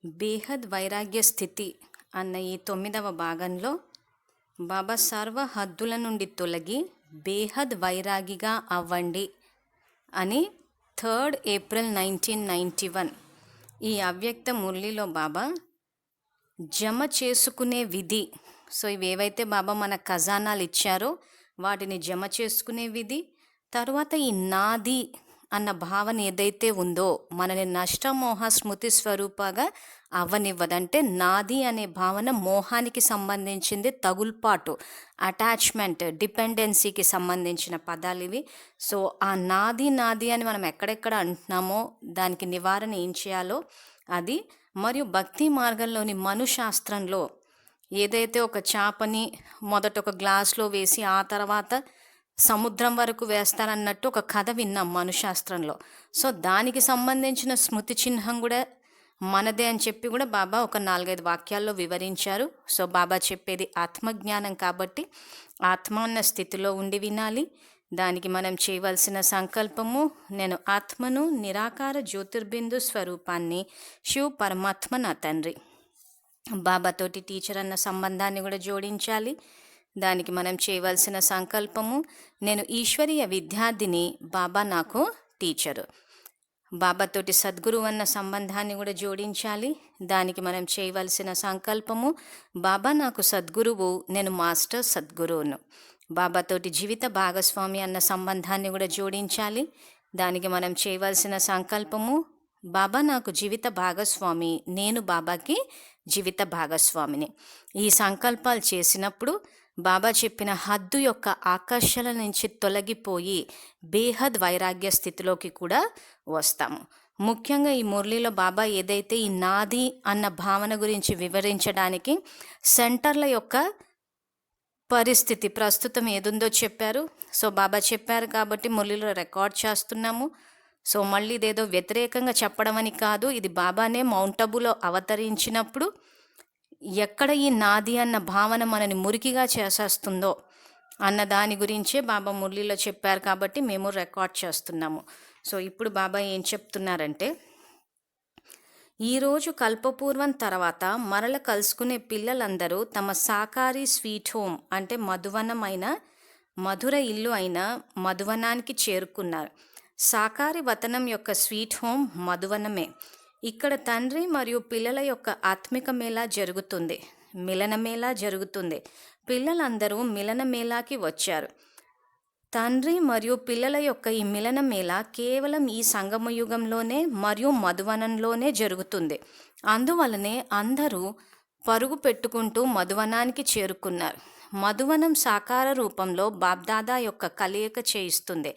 బేహద్ వైరాగ్య స్థితి అన్న ఈ 9వ భాగంలో బాబా సర్వ హద్దుల నుండి తొలగి బేహద్ వైరాగిగా అవ్వండి అని 3rd ఏప్రిల్ 1991 ఈ అవ్యక్త మురళిలో బాబా జమ చేసుకునే విధి. సో ఇవేవైతే బాబా మన ఖజానాలు ఇచ్చారో వాటిని జమ చేసుకునే విధి, తర్వాత ఈ నాది అన్న భావన ఏదైతే ఉందో మనని నష్టమోహ స్మృతి స్వరూపగా అవ్వనివ్వదంటే, నాది అనే భావన మోహానికి సంబంధించింది, తగుల్పాటు, అటాచ్మెంట్, డిపెండెన్సీకి సంబంధించిన పదాలు ఇవి. సో ఆ నాది నాది అని మనం ఎక్కడెక్కడ అంటున్నామో దానికి నివారణ ఏం చేయాలో అది. మరియు భక్తి మార్గంలోని మనుశాస్త్రంలో ఏదైతే ఒక చేపని మొదట ఒక గ్లాస్లో వేసి ఆ తర్వాత సముద్రం వరకు వేస్తారన్నట్టు ఒక కథ విన్నాం మనుశాస్త్రంలో. సో దానికి సంబంధించిన స్మృతి చిహ్నం కూడా మనదే అని చెప్పి కూడా బాబా ఒక 4-5 వాక్యాల్లో వివరించారు. సో బాబా చెప్పేది ఆత్మజ్ఞానం కాబట్టి ఆత్మ అన్న స్థితిలో ఉండి వినాలి. దానికి మనం చేయవలసిన సంకల్పము, నేను ఆత్మను, నిరాకార జ్యోతిర్బిందు స్వరూపాన్ని, శివ పరమాత్మ నా తండ్రి. బాబాతోటి టీచర్ అన్న సంబంధాన్ని కూడా జోడించాలి. దానికి మనం చేయవలసిన సంకల్పము, నేను ఈశ్వరీయ విద్యార్థిని, బాబా నాకు టీచరు. బాబాతోటి సద్గురు అన్న సంబంధాన్ని కూడా జోడించాలి. దానికి మనం చేయవలసిన సంకల్పము, బాబా నాకు సద్గురువు, నేను మాస్టర్ సద్గురువును. బాబాతోటి జీవిత భాగస్వామి అన్న సంబంధాన్ని కూడా జోడించాలి. దానికి మనం చేయవలసిన సంకల్పము, బాబా నాకు జీవిత భాగస్వామి, నేను బాబాకి జీవిత భాగస్వామిని. ఈ సంకల్పాలు చేసినప్పుడు బాబా చెప్పిన హద్దు యొక్క ఆకర్షణ నుంచి తొలగిపోయి బేహద్ వైరాగ్య స్థితిలోకి కూడా వస్తాము. ముఖ్యంగా ఈ మురళిలో బాబా ఏదైతే ఈ నాది అన్న భావన గురించి వివరించడానికి సెంటర్ల యొక్క పరిస్థితి ప్రస్తుతం ఏదుందో చెప్పారు. సో బాబా చెప్పారు కాబట్టి మురళిలో రికార్డ్ చేస్తున్నాము. సో మళ్ళీ ఇదేదో వ్యతిరేకంగా చెప్పడం అని కాదు, ఇది బాబానే మౌంట్ అబూలో అవతరించినప్పుడు ఎక్కడ ఈ నాది అన్న భావన మనని మురికిగా చేసేస్తుందో అన్న దాని గురించే బాబా మురళిలో చెప్పారు కాబట్టి మేము రికార్డ్ చేస్తున్నాము. సో ఇప్పుడు బాబా ఏం చెప్తున్నారంటే, ఈరోజు కల్పపూర్వం తర్వాత మరల కలుసుకునే పిల్లలందరూ తమ సాకారి స్వీట్ హోమ్ అంటే మధువనమైన మధుర ఇల్లు అయిన మధువనానికి చేరుకున్నారు. సాకారి వతనం యొక్క స్వీట్ హోమ్ మధువనమే. ఇక్కడ తండ్రి మరియు పిల్లల యొక్క ఆత్మిక మేళా జరుగుతుంది, మిలన మేళా జరుగుతుంది. పిల్లలందరూ మిలన మేళాకి వచ్చారు. తండ్రి మరియు పిల్లల యొక్క ఈ మిలన మేళా కేవలం ఈ సంగమయుగంలోనే మరియు మధువనంలోనే జరుగుతుంది. అందువలనే అందరూ పరుగు పెట్టుకుంటూ మధువనానికి చేరుకున్నారు. మధువనం సాకార రూపంలో బాబ్దాదా యొక్క కలయిక చేయిస్తుంది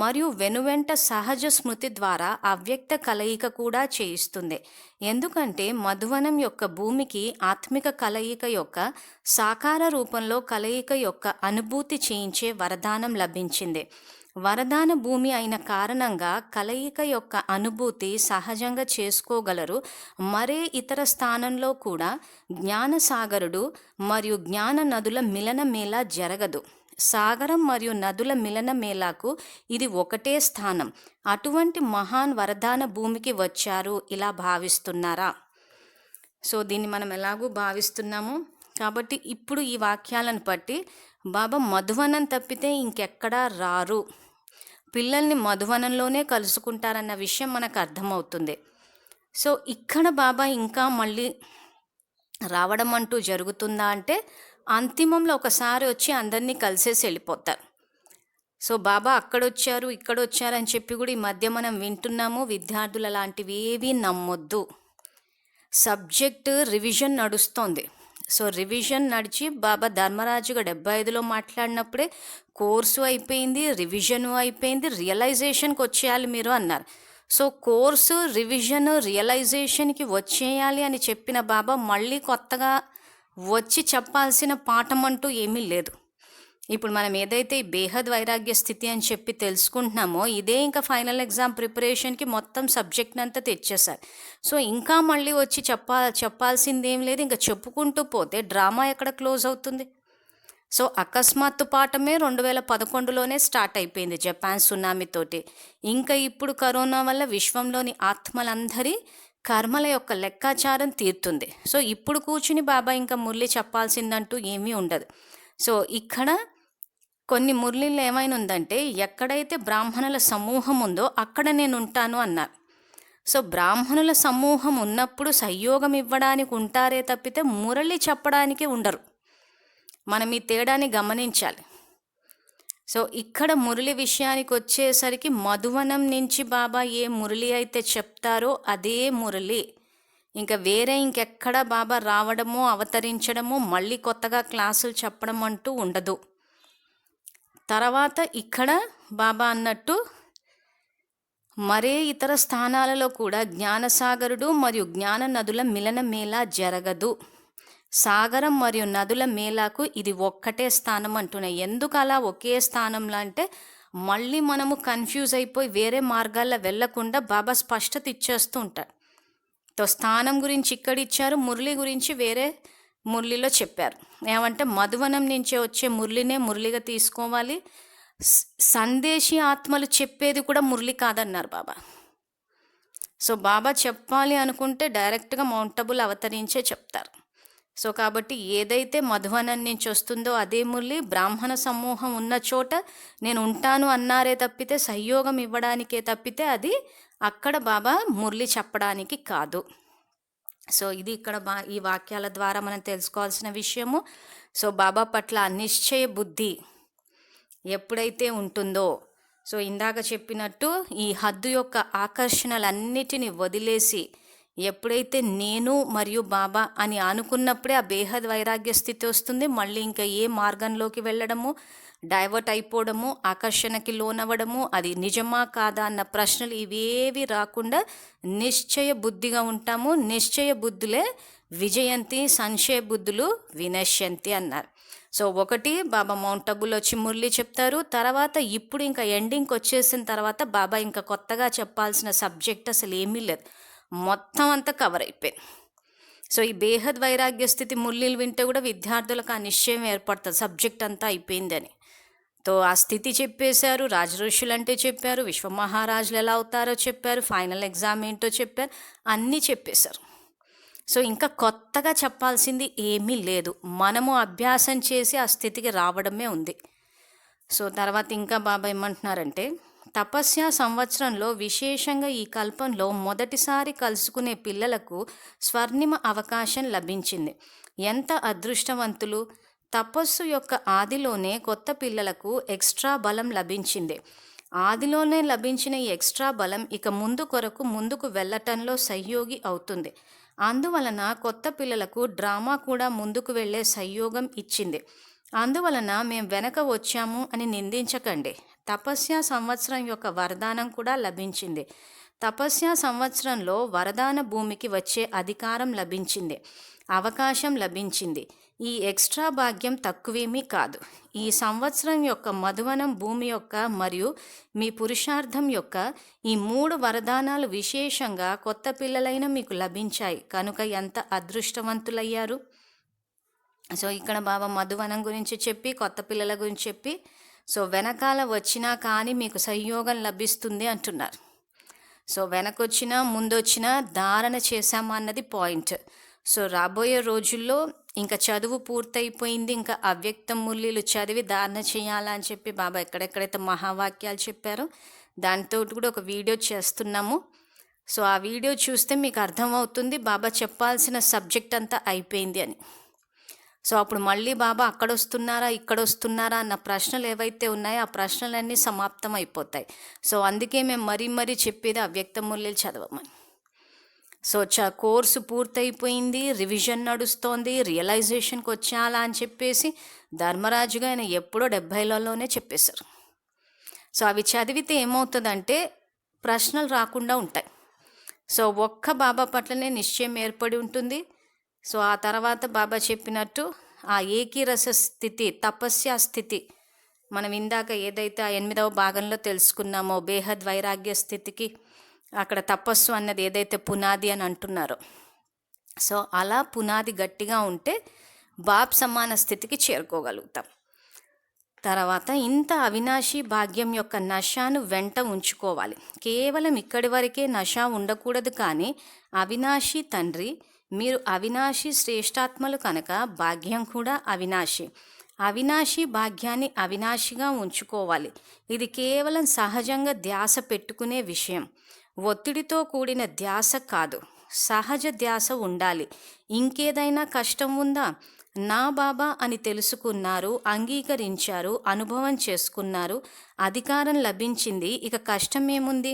మరియు వెనువెంట సహజ స్మృతి ద్వారా అవ్యక్త కలయిక కూడా చేయిస్తుంది. ఎందుకంటే మధువనం యొక్క భూమికి ఆత్మిక కలయిక యొక్క సాకార రూపంలో కలయిక యొక్క అనుభూతి చేయించే వరదానం లభించింది. వరదాన భూమి అయిన కారణంగా కలయిక యొక్క అనుభూతి సహజంగా చేసుకోగలరు. మరే ఇతర స్థానంలో కూడా జ్ఞానసాగరుడు మరియు జ్ఞాన నదుల మిలన మేళా జరగదు. సాగరం మరియు నదుల మిలన మేళాకు ఇది ఒకటే స్థానం. అటువంటి మహాన్ వరదాన భూమికి వచ్చారు ఇలా భావిస్తున్నారా? సో దీన్ని మనం ఎలాగూ భావిస్తున్నాము కాబట్టి ఇప్పుడు ఈ వాక్యాలను బట్టి బాబా మధువనం తప్పితే ఇంకెక్కడా రారు, పిల్లల్ని మధువనంలోనే కలుసుకుంటారన్న విషయం మనకు అర్థమవుతుంది. సో ఇక్కడ బాబా ఇంకా మళ్ళీ రావడం అంటూ జరుగుతుందా అంటే, అంతిమంలో ఒకసారి వచ్చి అందరినీ కలిసేసి వెళ్ళిపోతారు. సో బాబా అక్కడొచ్చారు ఇక్కడొచ్చారు అని చెప్పి కూడా ఈ మధ్య మనం వింటున్నాము. విద్యార్థులు అలాంటివి ఏవి నమ్మొద్దు. సబ్జెక్ట్ రివిజన్ నడుస్తోంది. సో రివిజన్ నడిచి బాబా ధర్మరాజుగా 75లో మాట్లాడినప్పుడే కోర్సు అయిపోయింది, రివిజను అయిపోయింది, రియలైజేషన్కి వచ్చేయాలి మీరు అన్నారు. సో కోర్సు, రివిజన్, రియలైజేషన్కి వచ్చేయాలి అని చెప్పిన బాబా మళ్ళీ కొత్తగా వచ్చి చెప్పాల్సిన పాఠం అంటూ ఏమీ లేదు. ఇప్పుడు మనం ఏదైతే ఈ బేహద్ వైరాగ్య స్థితి అని చెప్పి తెలుసుకుంటున్నామో ఇదే ఇంకా ఫైనల్ ఎగ్జామ్ ప్రిపరేషన్కి మొత్తం సబ్జెక్ట్ అంతా తెచ్చేసారు. సో ఇంకా మళ్ళీ వచ్చి చెప్పాల్సింది ఏం లేదు. ఇంకా చెప్పుకుంటూ పోతే డ్రామా ఎక్కడ క్లోజ్ అవుతుంది? సో అకస్మాత్తు పాఠమే 2011లోనే స్టార్ట్ అయిపోయింది జపాన్ సునామీతోటి. ఇంకా ఇప్పుడు కరోనా వల్ల విశ్వంలోని ఆత్మలందరి కర్మల యొక్క లెక్కాచారం తీరుతుంది. సో ఇప్పుడు కూర్చుని బాబా ఇంకా మురళి చెప్పాల్సిందంటూ ఏమీ ఉండదు. సో ఇక్కడ కొన్ని మురళిలో ఏమైనా ఉందంటే, ఎక్కడైతే బ్రాహ్మణుల సమూహం ఉందో అక్కడ నేను ఉంటాను అన్నారు. సో బ్రాహ్మణుల సమూహం ఉన్నప్పుడు సంయోగం ఇవ్వడానికి ఉంటారే తప్పితే మురళి చెప్పడానికి ఉండరు. మనం ఈ తేడాని గమనించాలి. సో ఇక్కడ మురళి విషయానికి వచ్చేసరికి మధువనం నుంచి బాబా ఏ మురళి అయితే చెప్తారో అదే మురళి. ఇంకా వేరే ఇంకెక్కడ బాబా రావడము, అవతరించడము, మళ్ళీ కొత్తగా క్లాసులు చెప్పడం అంటూ ఉండదు. తర్వాత ఇక్కడ బాబా అన్నట్టు మరే ఇతర స్థానాలలో కూడా జ్ఞానసాగరుడు మరియు జ్ఞాన నదుల మిలన మేళా జరగదు. సాగరం మరియు నదుల మేళాకు ఇది ఒక్కటే స్థానం అంటున్నాయి. ఎందుకు అలా ఒకే స్థానంలో అంటే, మళ్ళీ మనము కన్ఫ్యూజ్ అయిపోయి వేరే మార్గాల్లో వెళ్లకుండా బాబా స్పష్టత ఇచ్చేస్తూ ఉంటారు. తో స్థానం గురించి ఇక్కడ ఇచ్చారు, మురళి గురించి వేరే మురళిలో చెప్పారు. ఏమంటే మధువనం నుంచే వచ్చే మురళినే మురళిగా తీసుకోవాలి. సందేశీ ఆత్మలు చెప్పేది కూడా మురళి కాదన్నారు బాబా. సో బాబా చెప్పాలి అనుకుంటే డైరెక్ట్గా మౌంటబుల్ అవతరించే చెప్తారు. సో కాబట్టి ఏదైతే మధువనం నుంచి వస్తుందో అదే మురళి. బ్రాహ్మణ సమూహం ఉన్న చోట నేను ఉంటాను అన్నారే తప్పితే, సహయోగం ఇవ్వడానికే తప్పితే అది అక్కడ బాబా మురళి చెప్పడానికి కాదు. సో ఇది ఇక్కడ ఈ వాక్యాల ద్వారా మనం తెలుసుకోవాల్సిన విషయము. సో బాబా పట్ల నిశ్చయ బుద్ధి ఎప్పుడైతే ఉంటుందో, సో ఇందాక చెప్పినట్టు ఈ హద్దు యొక్క ఆకర్షణలన్నిటిని వదిలేసి ఎప్పుడైతే నేను మరియు బాబా అని అనుకున్నప్పుడే ఆ బేహద్ వైరాగ్య స్థితి వస్తుంది. మళ్ళీ ఇంకా ఏ మార్గంలోకి వెళ్ళడము, డైవర్ట్ అయిపోవడము, ఆకర్షణకి లోనవ్వడము, అది నిజమా కాదా అన్న ప్రశ్నలు ఇవేవి రాకుండా నిశ్చయ బుద్ధిగా ఉంటాము. నిశ్చయ బుద్ధులే విజయంతి, సంశయ బుద్ధులు వినశ్యంతి అన్నారు. సో ఒకటి బాబా మౌంటబుల్ వచ్చి మురళి చెప్తారు. తర్వాత ఇప్పుడు ఇంకా ఎండింగ్కి వచ్చేసిన తర్వాత బాబా ఇంకా కొత్తగా చెప్పాల్సిన సబ్జెక్ట్ అసలు ఏమీ లేదు, మొత్తం అంతా కవర్ అయిపోయింది. సో ఈ బేహద్ వైరాగ్య స్థితి మురళీలు వింటే కూడా విద్యార్థులకు ఆ నిశ్చయం ఏర్పడుతుంది, సబ్జెక్ట్ అంతా అయిపోయిందని. తో ఆ స్థితి చెప్పేశారు, రాజఋషులు అంటే చెప్పారు, విశ్వమహారాజులు ఎలా అవుతారో చెప్పారు, ఫైనల్ ఎగ్జామ్ ఏంటో చెప్పారు, అన్నీ చెప్పేశారు. సో ఇంకా కొత్తగా చెప్పాల్సింది ఏమీ లేదు, మనము అభ్యాసం చేసి ఆ స్థితికి రావడమే ఉంది. సో తర్వాత ఇంకా బాబా ఏమంటున్నారంటే, తపస్య సంవత్సరంలో విశేషంగా ఈ కల్పంలో మొదటిసారి కలుసుకునే పిల్లలకు స్వర్ణిమ అవకాశం లభించింది. ఎంత అదృష్టవంతులు! తపస్సు యొక్క ఆదిలోనే కొత్త పిల్లలకు ఎక్స్ట్రా బలం లభించింది. ఆదిలోనే లభించిన ఈ ఎక్స్ట్రా బలం ఇక ముందుకు వెళ్ళటంలో సహయోగి అవుతుంది. అందువలన కొత్త పిల్లలకు డ్రామా కూడా ముందుకు వెళ్ళే సహయోగం ఇచ్చింది. అందువలన మేము వెనక వచ్చాము అని నిందించకండి. తపస్య సంవత్సరం యొక్క వరదానం కూడా లభించింది. తపస్య సంవత్సరంలో వరదాన భూమికి వచ్చే అధికారం లభించింది, అవకాశం లభించింది. ఈ ఎక్స్ట్రా భాగ్యం తక్కువేమీ కాదు. ఈ సంవత్సరం యొక్క మధువనం భూమి యొక్క మరియు మీ పురుషార్థం యొక్క ఈ 3 వరదానాలు విశేషంగా కొత్త పిల్లలైన మీకు లభించాయి కనుక ఎంత అదృష్టవంతులయ్యారు. సో ఇక్కడ బాబా మధువనం గురించి చెప్పి, కొత్త పిల్లల గురించి చెప్పి, సో వెనకాల వచ్చినా కానీ మీకు సహయోగం లభిస్తుంది అంటున్నారు. సో వెనకొచ్చినా ముందొచ్చినా ధారణ చేశామా అన్నది పాయింట్. సో రాబోయే రోజుల్లో ఇంకా చదువు పూర్తయిపోయింది, ఇంకా అవ్యక్త మురళీలు చదివి ధారణ చేయాలని చెప్పి బాబా ఎక్కడెక్కడైతే మహావాక్యాలు చెప్పారో దాంతో కూడా ఒక వీడియో చేస్తున్నాము. సో ఆ వీడియో చూస్తే మీకు అర్థమవుతుంది బాబా చెప్పాల్సిన సబ్జెక్ట్ అంతా అయిపోయింది అని. సో అప్పుడు మళ్ళీ బాబా అక్కడ వస్తున్నారా అన్న ప్రశ్నలు ఏవైతే ఉన్నాయో ఆ ప్రశ్నలన్నీ సమాప్తం అయిపోతాయి. సో అందుకే మేము మరీ చెప్పేది అవ్యక్త మురళీలు చదవమని. సో కోర్సు పూర్తయిపోయింది, రివిజన్ నడుస్తోంది, రియలైజేషన్కి వచ్చేయాలా అని చెప్పేసి ధర్మరాజుగా ఆయన ఎప్పుడో 70లలోనే చెప్పేశారు. సో అవి చదివితే ఏమవుతుందంటే ప్రశ్నలు రాకుండా ఉంటాయి. సో ఒక్క బాబా పట్లనే నిశ్చయం ఏర్పడి ఉంటుంది. సో ఆ తర్వాత బాబా చెప్పినట్టు ఆ ఏకీరస స్థితి, తపస్య స్థితి, మనం ఇందాక ఏదైతే ఆ 8వ భాగంలో తెలుసుకున్నామో బేహద్ వైరాగ్య స్థితికి అక్కడ తపస్సు అన్నది ఏదైతే పునాది అని అంటున్నారో, సో అలా పునాది గట్టిగా ఉంటే బాబ్ సమాన స్థితికి చేరుకోగలుగుతాం. తర్వాత ఇంత అవినాశి భాగ్యం యొక్క నశను వెంట ఉంచుకోవాలి. కేవలం ఇక్కడి వరకే నశ ఉండకూడదు, కానీ అవినాశి తండ్రి, మీరు అవినాశి శ్రేష్టాత్మలు కనుక భాగ్యం కూడా అవినాశి. అవినాశి భాగ్యాన్ని అవినాశిగా ఉంచుకోవాలి. ఇది కేవలం సహజంగా ధ్యాస పెట్టుకునే విషయం, ఒత్తిడితో కూడిన ధ్యాస కాదు. సహజ ధ్యాస ఉండాలి. ఇంకేదైనా కష్టం ఉందా? నా బాబా అని తెలుసుకున్నారు, అంగీకరించారు, అనుభవం చేసుకున్నారు, అధికారం లభించింది, ఇక కష్టం ఏముంది?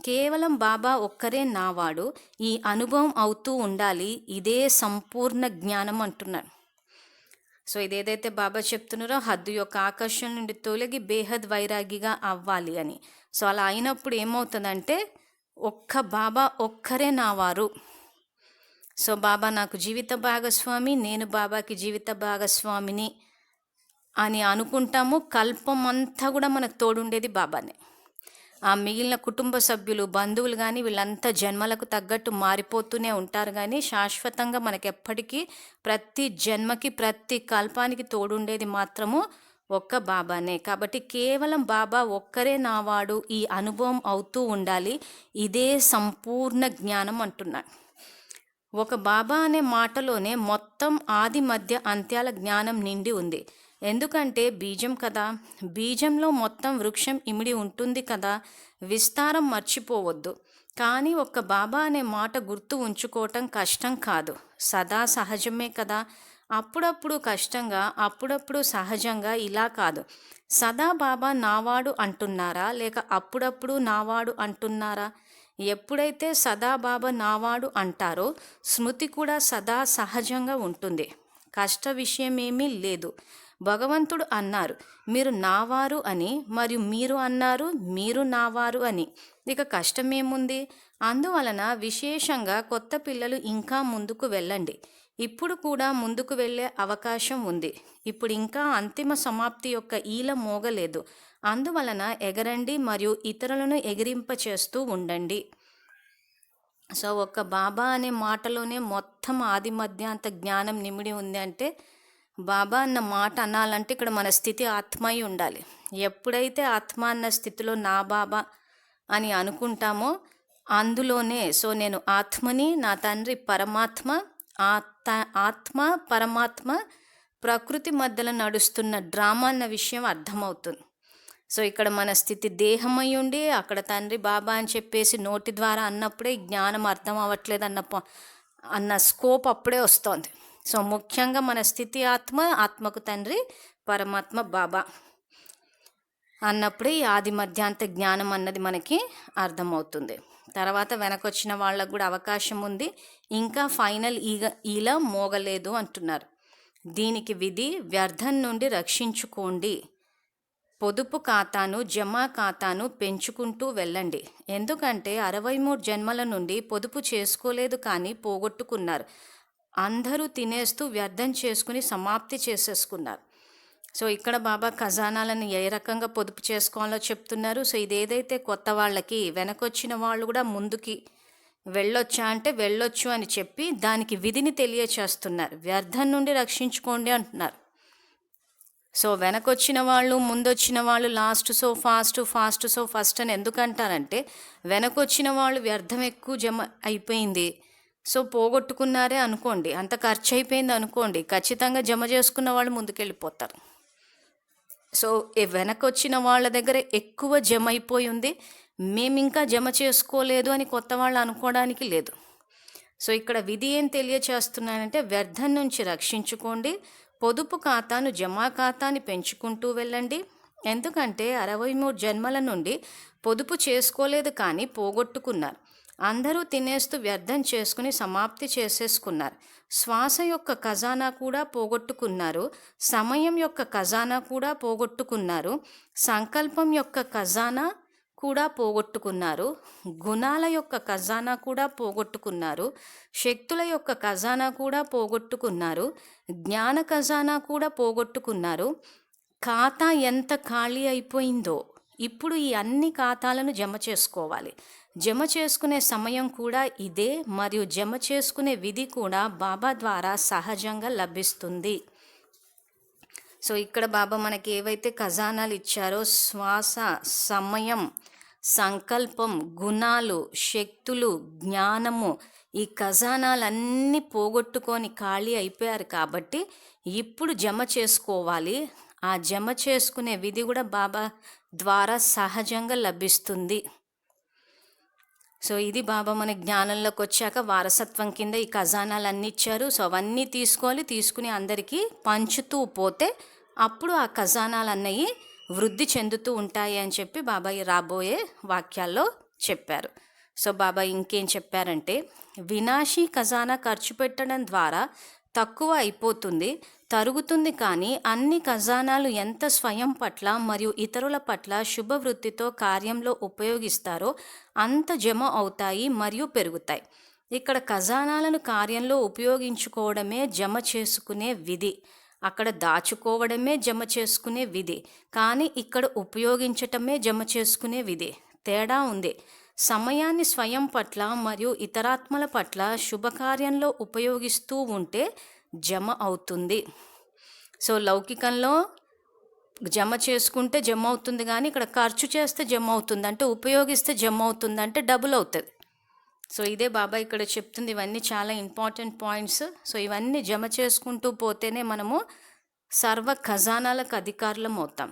కేవలం బాబా ఒక్కరే నావాడు, ఈ అనుభవం అవుతూ ఉండాలి. ఇదే సంపూర్ణ జ్ఞానం అంటున్నాడు. సో ఇదేదైతే బాబా చెప్తున్నారో, హద్దు యొక్క ఆకర్షణ నుండి తొలగి బేహద్ వైరాగిగా అవ్వాలి అని. సో అలా అయినప్పుడు ఏమవుతుందంటే, ఒక్క బాబా ఒక్కరే నావారు. సో బాబా నాకు జీవిత భాగస్వామి, నేను బాబాకి జీవిత భాగస్వామిని అని అనుకుంటాము. కల్పం అంతా కూడా మనకు తోడుండేది బాబానే. ఆ మిగిలిన కుటుంబ సభ్యులు, బంధువులు కానీ వీళ్ళంతా జన్మలకు తగ్గట్టు మారిపోతూనే ఉంటారు, కానీ శాశ్వతంగా మనకెప్పటికీ ప్రతి జన్మకి ప్రతి కల్పానికి తోడుండేది మాత్రము ఒక్క బాబానే. కాబట్టి కేవలం బాబా ఒక్కరే నావాడు, ఈ అనుభవం అవుతూ ఉండాలి. ఇదే సంపూర్ణ జ్ఞానం అంటున్నాడు. ఒక బాబా అనే మాటలోనే మొత్తం ఆది మధ్య అంత్యాల జ్ఞానం నిండి ఉంది. ఎందుకంటే బీజం కదా, బీజంలో మొత్తం వృక్షం ఇమిడి ఉంటుంది కదా. విస్తారం మర్చిపోవద్దు. కానీ ఒక్క బాబా అనే మాట గుర్తు ఉంచుకోవటం కష్టం కాదు, సదా సహజమే కదా. అప్పుడప్పుడు కష్టంగా, అప్పుడప్పుడు సహజంగా, ఇలా కాదు. సదా బాబా నావాడు అంటున్నారా, లేక అప్పుడప్పుడు నావాడు అంటున్నారా? ఎప్పుడైతే సదా బాబా నావాడు అంటారో స్మృతి కూడా సదా సహజంగా ఉంటుంది. కష్ట విషయం ఏమీ లేదు. భగవంతుడు అన్నారు మీరు నావారు అని, మరియు మీరు అన్నారు మీరు నావారు అని. ఇక కష్టమేముంది? అందువలన విశేషంగా కొత్త పిల్లలు ఇంకా ముందుకు వెళ్ళండి. ఇప్పుడు కూడా ముందుకు వెళ్ళే అవకాశం ఉంది. ఇప్పుడు ఇంకా అంతిమ సమాప్తి యొక్క ఈల మోగలేదు. అందువలన ఎగరండి మరియు ఇతరులను ఎగిరింపచేస్తూ ఉండండి. సో ఒక్క బాబా అనే మాటలోనే మొత్తం ఆది మధ్యాంత జ్ఞానం నిమిడి ఉంది. అంటే బాబా అన్న మాట అనాలంటే ఇక్కడ మన స్థితి ఆత్మ అయి ఉండాలి. ఎప్పుడైతే ఆత్మ అన్న స్థితిలో నా బాబా అని అనుకుంటామో అందులోనే, సో నేను ఆత్మని, నా తండ్రి పరమాత్మ, ఆత్మ పరమాత్మ ప్రకృతి మధ్యలో నడుస్తున్న డ్రామా అన్న విషయం అర్థమవుతుంది. సో ఇక్కడ మన స్థితి దేహమై ఉండి అక్కడ తండ్రి బాబా అని చెప్పేసి నోటి ద్వారా అన్నప్పుడే జ్ఞానం అర్థం అవ్వట్లేదు అన్న స్కోప్ అప్పుడే వస్తుంది. సో ముఖ్యంగా మన స్థితి ఆత్మ, ఆత్మకు తండ్రి పరమాత్మ బాబా అన్నప్పుడే ఈ ఆది మధ్యాంత జ్ఞానం అన్నది మనకి అర్థమవుతుంది. తర్వాత వెనకొచ్చిన వాళ్ళకు కూడా అవకాశం ఉంది. ఇంకా ఫైనల్ ఈల మోగలేదు అంటున్నారు. దీనికి విధి వ్యర్థం నుండి రక్షించుకోండి. పొదుపు ఖాతాను, జమా ఖాతాను పెంచుకుంటూ వెళ్ళండి. ఎందుకంటే 63 జన్మల నుండి పొదుపు చేసుకోలేదు, కానీ పోగొట్టుకున్నారు. అందరూ తినేస్తూ వ్యర్థం చేసుకుని సమాప్తి చేసేసుకున్నారు. సో ఇక్కడ బాబా ఖజానాలను ఏ రకంగా పొదుపు చేసుకోవాలో చెప్తున్నారు. సో ఇదేదైతే కొత్త వాళ్ళకి, వెనకొచ్చిన వాళ్ళు కూడా ముందుకి వెళ్ళొచ్చా అంటే వెళ్ళొచ్చు అని చెప్పి దానికి విధిని తెలియచేస్తున్నారు. వ్యర్థం నుండి రక్షించుకోండి అంటున్నారు. సో వెనకొచ్చిన వాళ్ళు, ముందొచ్చిన వాళ్ళు last so fast, fast so first అని ఎందుకంటారంటే, వెనకొచ్చిన వాళ్ళు వ్యర్థం ఎక్కువ జమ అయిపోయింది, సో పోగొట్టుకున్నారే అనుకోండి, అంత ఖర్చు అయిపోయింది అనుకోండి, ఖచ్చితంగా జమ చేసుకున్న వాళ్ళు ముందుకెళ్ళిపోతారు. సో వెనకొచ్చిన వాళ్ళ దగ్గర ఎక్కువ జమ అయిపోయి ఉంది, మేము ఇంకా జమ చేసుకోలేదు అని కొత్త వాళ్ళు అనుకోవడానికి లేదు. సో ఇక్కడ విధి ఏం తెలియచేస్తున్నానంటే, వ్యర్థం నుంచి రక్షించుకోండి, పొదుపు ఖాతాను, జమా ఖాతాని పెంచుకుంటూ వెళ్ళండి. ఎందుకంటే 63 జన్మల నుండి పొదుపు చేసుకోలేదు, కానీ పోగొట్టుకున్నారు. అందరూ తినేస్తూ వ్యర్థం చేసుకుని సమాప్తి చేసేసుకున్నారు. శ్వాస యొక్క ఖజానా కూడా పోగొట్టుకున్నారు, సమయం యొక్క ఖజానా కూడా పోగొట్టుకున్నారు, సంకల్పం యొక్క ఖజానా కూడా పోగొట్టుకున్నారు, గుణాల యొక్క ఖజానా కూడా పోగొట్టుకున్నారు, శక్తుల యొక్క ఖజానా కూడా పోగొట్టుకున్నారు, జ్ఞాన ఖజానా కూడా పోగొట్టుకున్నారు. ఖాతా ఎంత ఖాళీ అయిపోయిందో ఇప్పుడు ఈ అన్ని ఖాతాలను జమ చేసుకోవాలి. జమ చేసుకునే సమయం కూడా ఇదే, మరియు జమ చేసుకునే విధి కూడా బాబా ద్వారా సహజంగా లభిస్తుంది. సో ఇక్కడ బాబా మనకి ఏవైతే ఖజానాలు ఇచ్చారో శ్వాస, సమయం, సంకల్పం, గుణాలు, శక్తులు, జ్ఞానము, ఈ ఖజానాలన్నీ పోగొట్టుకొని ఖాళీ అయిపోయారు కాబట్టి ఇప్పుడు జమ చేసుకోవాలి. ఆ జమ చేసుకునే విధి కూడా బాబా ద్వారా సహజంగా లభిస్తుంది. సో ఇది బాబా మన జ్ఞానంలోకి వచ్చాక వారసత్వం కింద ఈ ఖజానాలన్నీ ఇచ్చారు. సో అవన్నీ తీసుకోవాలి, తీసుకుని అందరికీ పంచుతూ పోతే అప్పుడు ఆ ఖజానాలన్నవి వృద్ధి చెందుతూ ఉంటాయి అని చెప్పి బాబా రాబోయే వాక్యాల్లో చెప్పారు. సో బాబా ఇంకేం చెప్పారంటే, వినాశీ ఖజానా ఖర్చు పెట్టడం ద్వారా తక్కువ అయిపోతుంది, తరుగుతుంది. కానీ అన్ని ఖజానాలు ఎంత స్వయం పట్ల మరియు ఇతరుల పట్ల శుభవృత్తితో కార్యంలో ఉపయోగిస్తారో అంత జమ అవుతాయి మరియు పెరుగుతాయి. ఇక్కడ ఖజానాలను కార్యంలో ఉపయోగించుకోవడమే జమ చేసుకునే విధి, అక్కడ దాచుకోవడమే జమ చేసుకునే విధి, కానీ ఇక్కడ ఉపయోగించటమే జమ చేసుకునే విధి. తేడా ఉంది. సమయాన్ని స్వయం పట్ల మరియు ఇతరాత్మల పట్ల శుభకార్యంలో ఉపయోగిస్తూ ఉంటే జమ అవుతుంది. సో లౌకికంలో జమ చేసుకుంటే జమ అవుతుంది, కానీ ఇక్కడ ఖర్చు చేస్తే జమ అవుతుంది, అంటే ఉపయోగిస్తే జమ అవుతుంది, అంటే డబుల్ అవుతుంది. సో ఇదే బాబా ఇక్కడ చెప్తుంది. ఇవన్నీ చాలా ఇంపార్టెంట్ పాయింట్స్. సో ఇవన్నీ జమ చేసుకుంటూ పోతేనే మనము సర్వ ఖజానాలకు అధికారులం అవుతాం.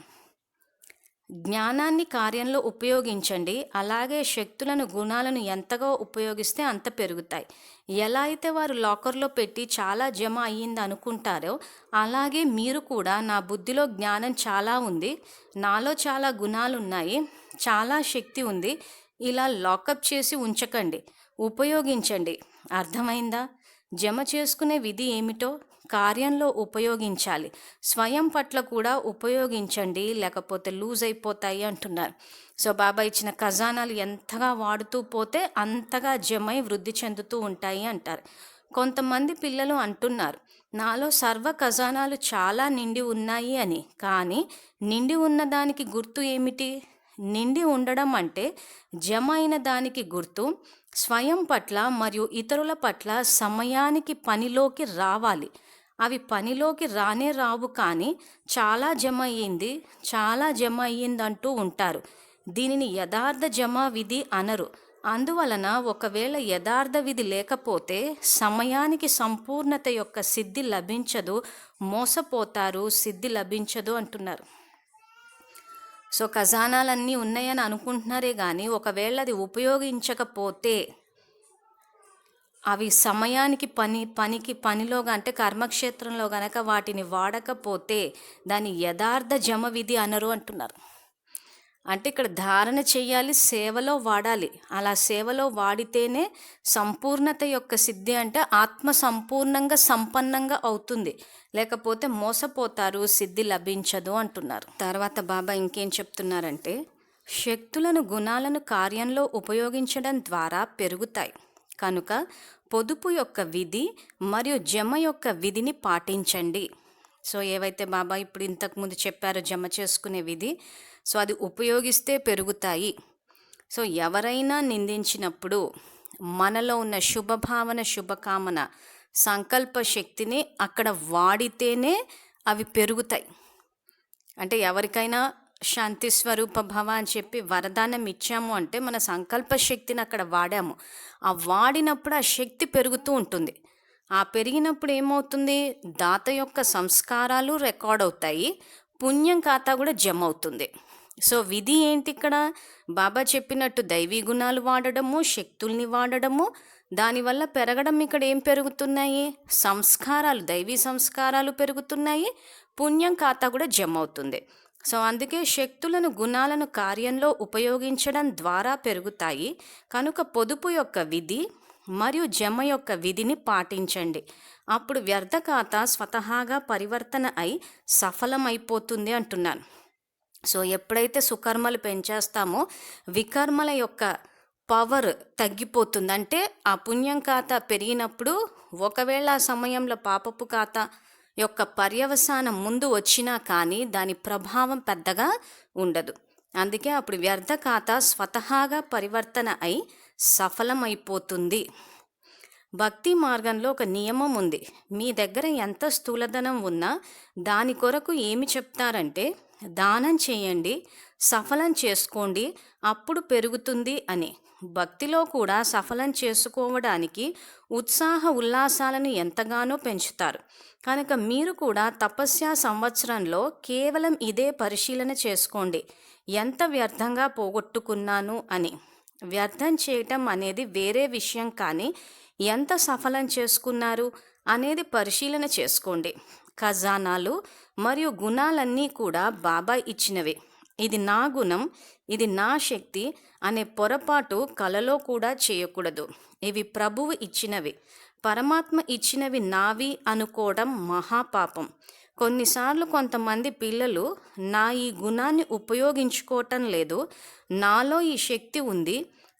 జ్ఞానాన్ని కార్యంలో ఉపయోగించండి, అలాగే శక్తులను, గుణాలను ఎంతగా ఉపయోగిస్తే అంత పెరుగుతాయి. ఎలా అయితే వారు లాకర్లో పెట్టి చాలా జమ అయ్యింది అనుకుంటారో అలాగే మీరు కూడా నా బుద్ధిలో జ్ఞానం చాలా ఉంది, నాలో చాలా గుణాలు ఉన్నాయి, చాలా శక్తి ఉంది, ఇలా లాకప్ చేసి ఉంచకండి, ఉపయోగించండి. అర్థమైందా? జమ చేసుకునే విధి ఏమిటో కార్యంలో ఉపయోగించాలి, స్వయం పట్ల కూడా ఉపయోగించండి, లేకపోతే లూజ్ అయిపోతాయి అంటున్నారు. సో బాబా ఇచ్చిన ఖజానాలు ఎంతగా వాడుతూ పోతే అంతగా జమై వృద్ధి చెందుతూ ఉంటాయి అంటారు. కొంతమంది పిల్లలు అంటున్నారు, నాలో సర్వ ఖజానాలు చాలా నిండి ఉన్నాయి అని. కానీ నిండి ఉన్నదానికి గుర్తు ఏమిటి? నిండి ఉండడం అంటే జమ అయిన దానికి గుర్తు స్వయం పట్ల మరియు ఇతరుల పట్ల సమయానికి పనిలోకి రావాలి. అవి పనిలోకి రానే రావు, కానీ చాలా జమ అయ్యింది, చాలా జమ అయ్యిందంటూ ఉంటారు. దీనిని యథార్థ జమ విధి అనరు. అందువలన ఒకవేళ యథార్థ విధి లేకపోతే సమయానికి సంపూర్ణత యొక్క సిద్ధి లభించదు, మోసపోతారు, సిద్ధి లభించదు అంటున్నారు. సో ఖజానాలన్నీ ఉన్నాయని అనుకుంటున్నారే కానీ ఒకవేళ అది ఉపయోగించకపోతే, అవి సమయానికి పనిలో అంటే కర్మక్షేత్రంలో గనక వాటిని వాడకపోతే దాని యథార్థ జమ విధి అనరు అంటున్నారు. అంటే ఇక్కడ ధారణ చేయాలి, సేవలో వాడాలి. అలా సేవలో వాడితేనే సంపూర్ణత యొక్క సిద్ధి, అంటే ఆత్మ సంపూర్ణంగా సంపన్నంగా అవుతుంది, లేకపోతే మోసపోతారు, సిద్ధి లభించదు అంటున్నారు. తర్వాత బాబా ఇంకేం చెప్తున్నారంటే, శక్తులను, గుణాలను కార్యంలో ఉపయోగించడం ద్వారా పెరుగుతాయి కనుక పొదుపు యొక్క విధి మరియు జమ యొక్క విధిని పాటించండి. సో ఏవైతే బాబా ఇప్పుడు ఇంతకుముందు చెప్పారో జమ చేసుకునే విధి, సో అది ఉపయోగిస్తే పెరుగుతాయి. సో ఎవరైనా నిందించినప్పుడు మనలో ఉన్న శుభభావన, శుభకామన, సంకల్ప శక్తిని అక్కడ వాడితేనే అవి పెరుగుతాయి. అంటే ఎవరికైనా శాంతి స్వరూప భవ అని చెప్పి వరదానం ఇచ్చాము అంటే మన సంకల్ప శక్తిని అక్కడ వాడాము. ఆ వాడినప్పుడు ఆ శక్తి పెరుగుతూ ఉంటుంది. ఆ పెరిగినప్పుడు ఏమవుతుంది? దాత యొక్క సంస్కారాలు రికార్డ్ అవుతాయి, పుణ్యం ఖాతా కూడా జమ అవుతుంది. సో విధి ఏంటి ఇక్కడ? బాబా చెప్పినట్టు దైవీ గుణాలు వాడడము, శక్తుల్ని వాడడము, దానివల్ల పెరగడం. ఇక్కడ ఏం పెరుగుతున్నాయి? సంస్కారాలు, దైవీ సంస్కారాలు పెరుగుతున్నాయి, పుణ్యం ఖాతా కూడా జమ అవుతుంది. సో అందుకే శక్తులను, గుణాలను కార్యంలో ఉపయోగించడం ద్వారా పెరుగుతాయి కనుక పొదుపు యొక్క విధి మరియు జమ యొక్క విధిని పాటించండి. అప్పుడు వ్యర్థ ఖాతా స్వతహాగా పరివర్తన అయి సఫలమైపోతుంది అంటున్నాను. సో ఎప్పుడైతే సుకర్మలు పెంచేస్తామో వికర్మల యొక్క పవర్ తగ్గిపోతుంది. అంటే ఆ పుణ్యం ఖాతా పెరిగినప్పుడు ఒకవేళ ఆ సమయంలో పాపపు ఖాతా యొక్క పర్యవసానం ముందు వచ్చినా కానీ దాని ప్రభావం పెద్దగా ఉండదు. అందుకే అప్పుడు వ్యర్థ ఖాతా స్వతహాగా పరివర్తన అయి సఫలమైపోతుంది. భక్తి మార్గంలో ఒక నియమం ఉంది. మీ దగ్గర ఎంత స్థూలధనం ఉన్నా దాని కొరకు ఏమి చెప్తారంటే, దానం చేయండి, సఫలం చేసుకోండి, అప్పుడు పెరుగుతుంది అని. భక్తిలో కూడా సఫలం చేసుకోవడానికి ఉత్సాహ ఉల్లాసాలను ఎంతగానో పెంచుతారు. కనుక మీరు కూడా తపస్య సంవత్సరంలో కేవలం ఇదే పరిశీలన చేసుకోండి, ఎంత వ్యర్థంగా పోగొట్టుకున్నాను అని. వ్యర్థం చేయటం అనేది వేరే విషయం, కానీ ఎంత సఫలం చేసుకున్నారు అనేది పరిశీలన చేసుకోండి. ఖజానాలు మరియు గుణాలన్నీ కూడా బాబా ఇచ్చినవే. ఇది నా గుణం, ఇది నా శక్తి అనే పొరపాటు కలలో కూడా చేయకూడదు. ఇవి ప్రభువు ఇచ్చినవి, పరమాత్మ ఇచ్చినవి నావి అనుకోవడం మహాపాపం. కొన్నిసార్లు కొంతమంది పిల్లలు నా ఈ గుణాన్ని ఉపయోగించుకోవటం లేదు, నాలో ఈ శక్తి ఉంది,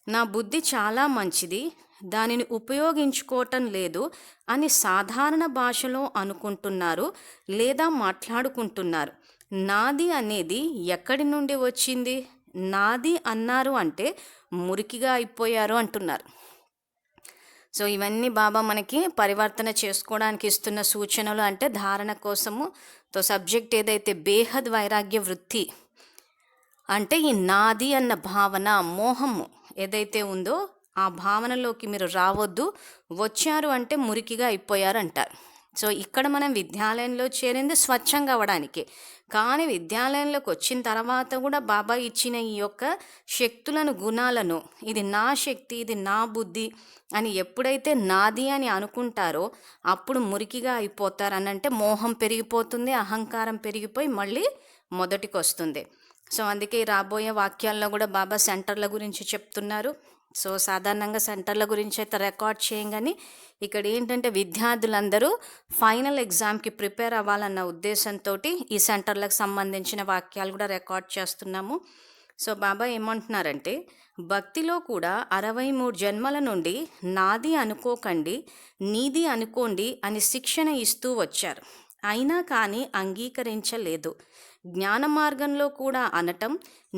నా బుద్ధి చాలా మంచిది, దానిని ఉపయోగించుకోవటం లేదు అని సాధారణ భాషలో అనుకుంటున్నారు లేదా మాట్లాడుకుంటున్నారు. నాది అనేది ఎక్కడి నుండి వచ్చింది? నాది అన్నారు అంటే మురికిగా అయిపోయారు అంటున్నారు. సో ఇవన్నీ బాబా మనకి పరివర్తన చేసుకోవడానికి ఇస్తున్న సూచనలు. అంటే ధారణ కోసము సబ్జెక్ట్ ఏదైతే బేహద్ వైరాగ్య వృత్తి అంటే ఈ నాది అన్న భావన, మోహము ఏదైతే ఉందో ఆ భావనలోకి మీరు రావద్దు. వచ్చారు అంటే మురికిగా అయిపోయారు అంటారు. సో ఇక్కడ మనం విద్యాలయంలో చేరింది స్వచ్ఛంగా అవ్వడానికి, కానీ విద్యాలయంలోకి వచ్చిన తర్వాత కూడా బాబా ఇచ్చిన ఈ యొక్క శక్తులను, గుణాలను, ఇది నా శక్తి, ఇది నా బుద్ధి అని ఎప్పుడైతే నాది అని అనుకుంటారో అప్పుడు మురికిగా అయిపోతారు. అని అంటే మోహం పెరిగిపోతుంది, అహంకారం పెరిగిపోయి మళ్ళీ మొదటికి వస్తుంది. సో అందుకే రాబోయే వాక్యాల్లో కూడా బాబా సెంటర్ల గురించి చెప్తున్నారు. సో సాధారణంగా సెంటర్ల గురించి అయితే రికార్డ్ చేయంగానే ఇక్కడ ఏంటంటే విద్యార్థులందరూ ఫైనల్ ఎగ్జామ్కి ప్రిపేర్ అవ్వాలన్న ఉద్దేశంతో ఈ సెంటర్లకు సంబంధించిన వాక్యాలు కూడా రికార్డ్ చేస్తున్నాము. సో బాబా ఏమంటున్నారంటే, భక్తిలో కూడా 63 జన్మల నుండి నాది అనుకోకండి, నీది అనుకోండి అని శిక్షణ ఇస్తూ వచ్చారు, అయినా కానీ అంగీకరించలేదు. జ్ఞాన మార్గంలో కూడా అనటం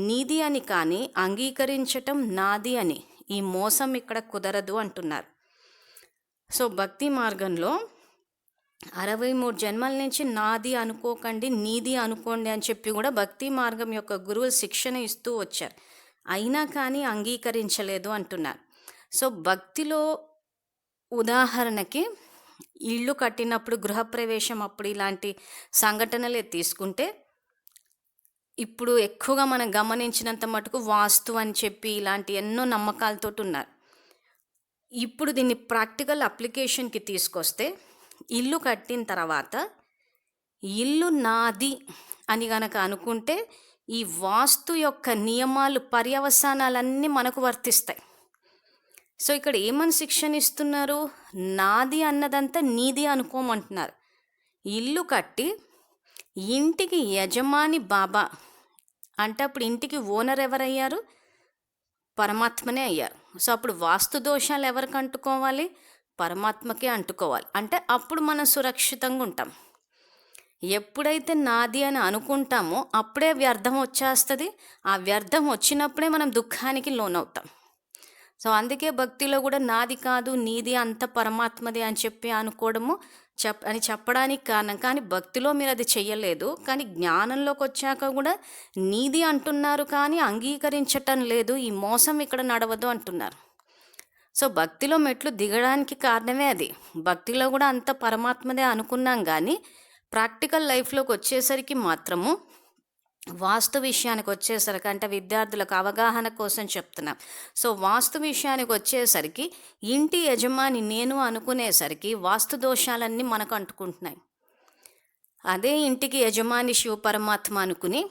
నీది అని, కానీ అంగీకరించటం నాది అని. ఈ మోసం ఇక్కడ కుదరదు అంటున్నారు. సో భక్తి మార్గంలో 63 జన్మల నుంచి నాది అనుకోకండి, నీది అనుకోండి అని చెప్పి కూడా భక్తి మార్గం యొక్క గురువులు శిక్షణ ఇస్తూ వచ్చారు, అయినా కానీ అంగీకరించలేదు అంటున్నారు. సో భక్తిలో ఉదాహరణకి ఇల్లు కట్టినప్పుడు, గృహప్రవేశం అప్పుడు ఇలాంటి సంఘటనలే తీసుకుంటే, ఇప్పుడు ఎక్కువగా మనం గమనించినంత మటుకు వాస్తు అని చెప్పి ఇలాంటి ఎన్నో నమ్మకాలతో ఉన్నారు. ఇప్పుడు దీన్ని ప్రాక్టికల్ అప్లికేషన్కి తీసుకొస్తే, ఇల్లు కట్టిన తర్వాత ఇల్లు నాది అని గనక అనుకుంటే ఈ వాస్తు యొక్క నియమాలు, పర్యవసానాలన్నీ మనకు వర్తిస్తాయి. సో ఇక్కడ ఏమని శిక్షణ ఇస్తున్నారు? నాది అన్నదంతా నీది అనుకోమంటున్నారు. ఇల్లు కట్టి ఇంటికి యజమాని బాబా అంటే అప్పుడు ఇంటికి ఓనర్ ఎవరయ్యారు? పరమాత్మనే అయ్యారు. సో అప్పుడు వాస్తు దోషాలు ఎవరికి అంటుకోవాలి? పరమాత్మకే అంటుకోవాలి. అంటే అప్పుడు మనం సురక్షితంగా ఉంటాం. ఎప్పుడైతే నాది అని అనుకుంటామో అప్పుడే వ్యర్థం వచ్చేస్తుంది. ఆ వ్యర్థం వచ్చినప్పుడే మనం దుఃఖానికి లోనవుతాం. సో అందుకే భక్తిలో కూడా నాది కాదు, నీది అంత పరమాత్మది అని చెప్పి అనుకోవడము అని చెప్పడానికి కారణం. కానీ భక్తిలో మీరు అది చెయ్యలేదు, కానీ జ్ఞానంలోకి వచ్చాక కూడా నీది అంటున్నారు, కానీ అంగీకరించటం లేదు. ఈ మోసం ఇక్కడ నడవదు అంటున్నారు. సో భక్తిలో మెట్లు దిగడానికి కారణమే అది. భక్తిలో కూడా అంత పరమాత్మదే అనుకున్నాం, కానీ ప్రాక్టికల్ లైఫ్లోకి వచ్చేసరికి మాత్రము, వాస్తు విషయానికి వచ్చేసరికి, అంటే విద్యార్థులకు అవగాహన కోసం చెప్తున్నాం. సో వాస్తు విషయానికి వచ్చేసరికి ఇంటి యజమాని నేను అనుకునేసరికి వాస్తు దోషాలన్నీ మనకు అంటుకుంటున్నాయి. అదే ఇంటికి యజమాని శివ పరమాత్మ అనుకుని,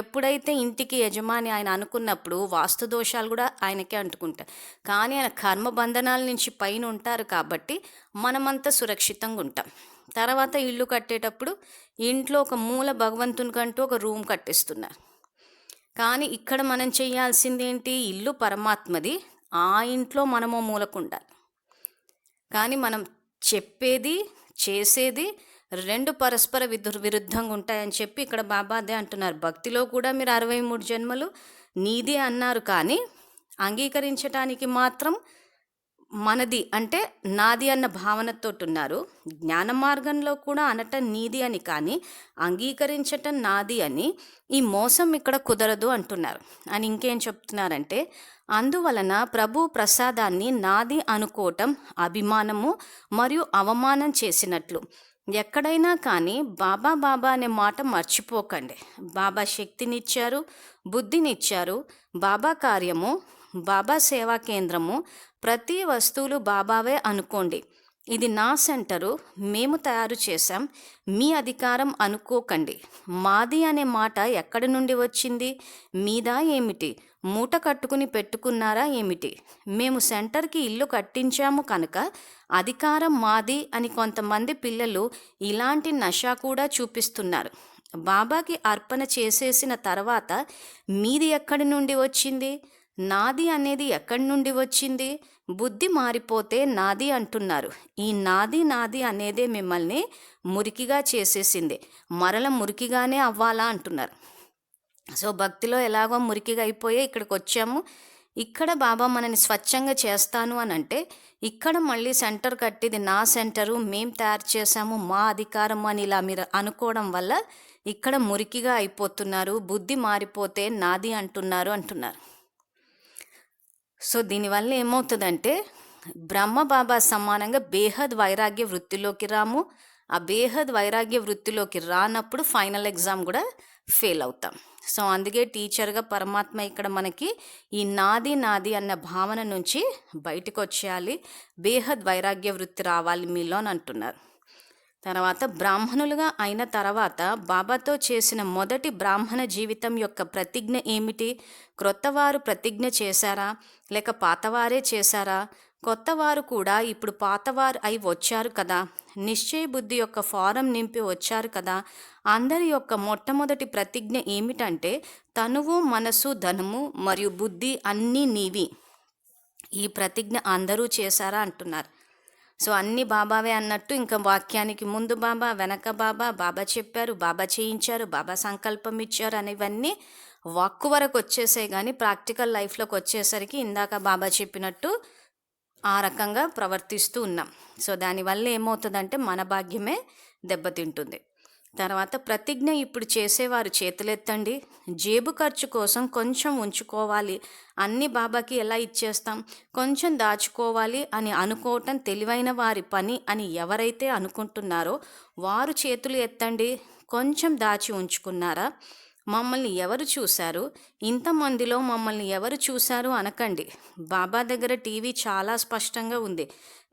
ఎప్పుడైతే ఇంటికి యజమాని ఆయన అనుకున్నప్పుడు వాస్తు దోషాలు కూడా ఆయనకే అంటుకుంటాయి. కానీ ఆయన కర్మబంధనాల నుంచి పైన ఉంటారు కాబట్టి మనమంతా సురక్షితంగా ఉంటాం. తర్వాత ఇల్లు కట్టేటప్పుడు ఇంట్లో ఒక మూల భగవంతునికంటూ ఒక రూమ్ కట్టిస్తున్నారు. కానీ ఇక్కడ మనం చేయాల్సింది ఏంటి? ఇల్లు పరమాత్మది, ఆ ఇంట్లో మనము మూలకు ఉండాలి. కానీ మనం చెప్పేది, చేసేది రెండు పరస్పర విరుద్ధంగా ఉంటాయని చెప్పి ఇక్కడ బాబా అదే అంటున్నారు. భక్తిలో కూడా మీరు 63 జన్మలు నీదే అన్నారు, కానీ అంగీకరించడానికి మాత్రం మనది అంటే నాది అన్న భావనతోటి ఉన్నారు. జ్ఞాన మార్గంలో కూడా అనటం నీది అని కానీ, అంగీకరించటం నాది అని, ఈ మోసం ఇక్కడ కుదరదు అంటున్నారు. అని ఇంకేం చెప్తున్నారంటే, అందువలన ప్రభు ప్రసాదాన్ని నాది అనుకోవటం అభిమానము మరియు అవమానం చేసినట్లు. ఎక్కడైనా కానీ బాబా బాబా అనే మాట మర్చిపోకండి. బాబా శక్తినిచ్చారు, బుద్ధినిచ్చారు. బాబా కార్యము, బాబా సేవా కేంద్రము, ప్రతి వస్తువులు బాబావే అనుకోండి. ఇది నా సెంటరు, మేము తయారు చేశాం, మీ అధికారం అనుకోకండి. మాది అనే మాట ఎక్కడి నుండి వచ్చింది? మీదా ఏమిటి? మూట కట్టుకుని పెట్టుకున్నారా ఏమిటి? మేము సెంటర్కి ఇల్లు కట్టించాము కనుక అధికారం మాది అని కొంతమంది పిల్లలు ఇలాంటి నష కూడా చూపిస్తున్నారు. బాబాకి అర్పణ చేసేసిన తర్వాత మీది ఎక్కడి నుండి వచ్చింది? నాది అనేది ఎక్కడి నుండి వచ్చింది? బుద్ధి మారిపోతే నాది అంటున్నారు. ఈ నాది నాది అనేదే మిమ్మల్ని మురికిగా చేసేసింది. మరల మురికిగానే అవ్వాలా అంటున్నారు. సో భక్తిలో ఎలాగో మురికిగా అయిపోయే ఇక్కడికి వచ్చాము. ఇక్కడ బాబా మనని స్వచ్ఛంగా చేస్తాను అని అంటే, ఇక్కడ మళ్ళీ సెంటర్ కట్టిది నా సెంటరు, మేం తయారు చేశాము, మా అధికారం అని ఇలా మీరు అనుకోవడం వల్ల ఇక్కడ మురికిగా అయిపోతున్నారు. బుద్ధి మారిపోతే నాది అంటున్నారు. సో దీనివల్ల ఏమవుతుందంటే, బ్రహ్మ బాబా సమానంగా బేహద్ వైరాగ్య వృత్తిలోకి రాము. ఆ బేహద్ వైరాగ్య వృత్తిలోకి రానప్పుడు ఫైనల్ ఎగ్జామ్ కూడా ఫెయిల్ అవుతాం. సో అందుకే టీచర్గా పరమాత్మ ఇక్కడ మనకి ఈ నాది నాది అన్న భావన నుంచి బయటకు వచ్చేయాలి, బేహద్ వైరాగ్య వృత్తి రావాలి మీలో అని అంటున్నారు. తర్వాత బ్రాహ్మణులుగా అయిన తర్వాత బాబాతో చేసిన మొదటి బ్రాహ్మణ జీవితం యొక్క ప్రతిజ్ఞ ఏమిటి? క్రొత్తవారు ప్రతిజ్ఞ చేశారా, లేక పాతవారే చేశారా? కొత్తవారు కూడా ఇప్పుడు పాతవారు అయి వచ్చారు కదా, నిశ్చయ బుద్ధి యొక్క ఫారం నింపి వచ్చారు కదా. అందరి యొక్క మొట్టమొదటి ప్రతిజ్ఞ ఏమిటంటే, తనువు, మనసు, ధనము మరియు బుద్ధి అన్నీ నీవి. ఈ ప్రతిజ్ఞ అందరూ చేశారా అంటున్నారు. సో అన్నీ బాబావే అన్నట్టు, ఇంకా వాక్యానికి ముందు బాబా, వెనక బాబా, బాబా చెప్పారు, బాబా చేయించారు, బాబా సంకల్పం ఇచ్చారు అనేవన్నీ వాక్కు వరకు వచ్చేసాయి. కానీ ప్రాక్టికల్ లైఫ్లోకి వచ్చేసరికి ఇందాక బాబా చెప్పినట్టు ఆ రకంగా ప్రవర్తిస్తూ ఉన్నాం. సో దానివల్ల ఏమవుతుందంటే మన భాగ్యమే దెబ్బతింటుంది. తర్వాత ప్రతిజ్ఞ ఇప్పుడు చేసేవారు చేతులెత్తండి. జేబు ఖర్చు కోసం కొంచెం ఉంచుకోవాలి. అన్ని బాబాకి ఎలా ఇచ్చేస్తాం? కొంచెం దాచుకోవాలి అని అనుకోవటం తెలివైన వారి పని అని ఎవరైతే అనుకుంటున్నారో వారు చేతులు ఎత్తండి. కొంచెం దాచి ఉంచుకున్నారా? మమ్మల్ని ఎవరు చూశారు? ఇంతమందిలో మమ్మల్ని ఎవరు చూశారు అనకండి. బాబా దగ్గర టీవీ చాలా స్పష్టంగా ఉంది,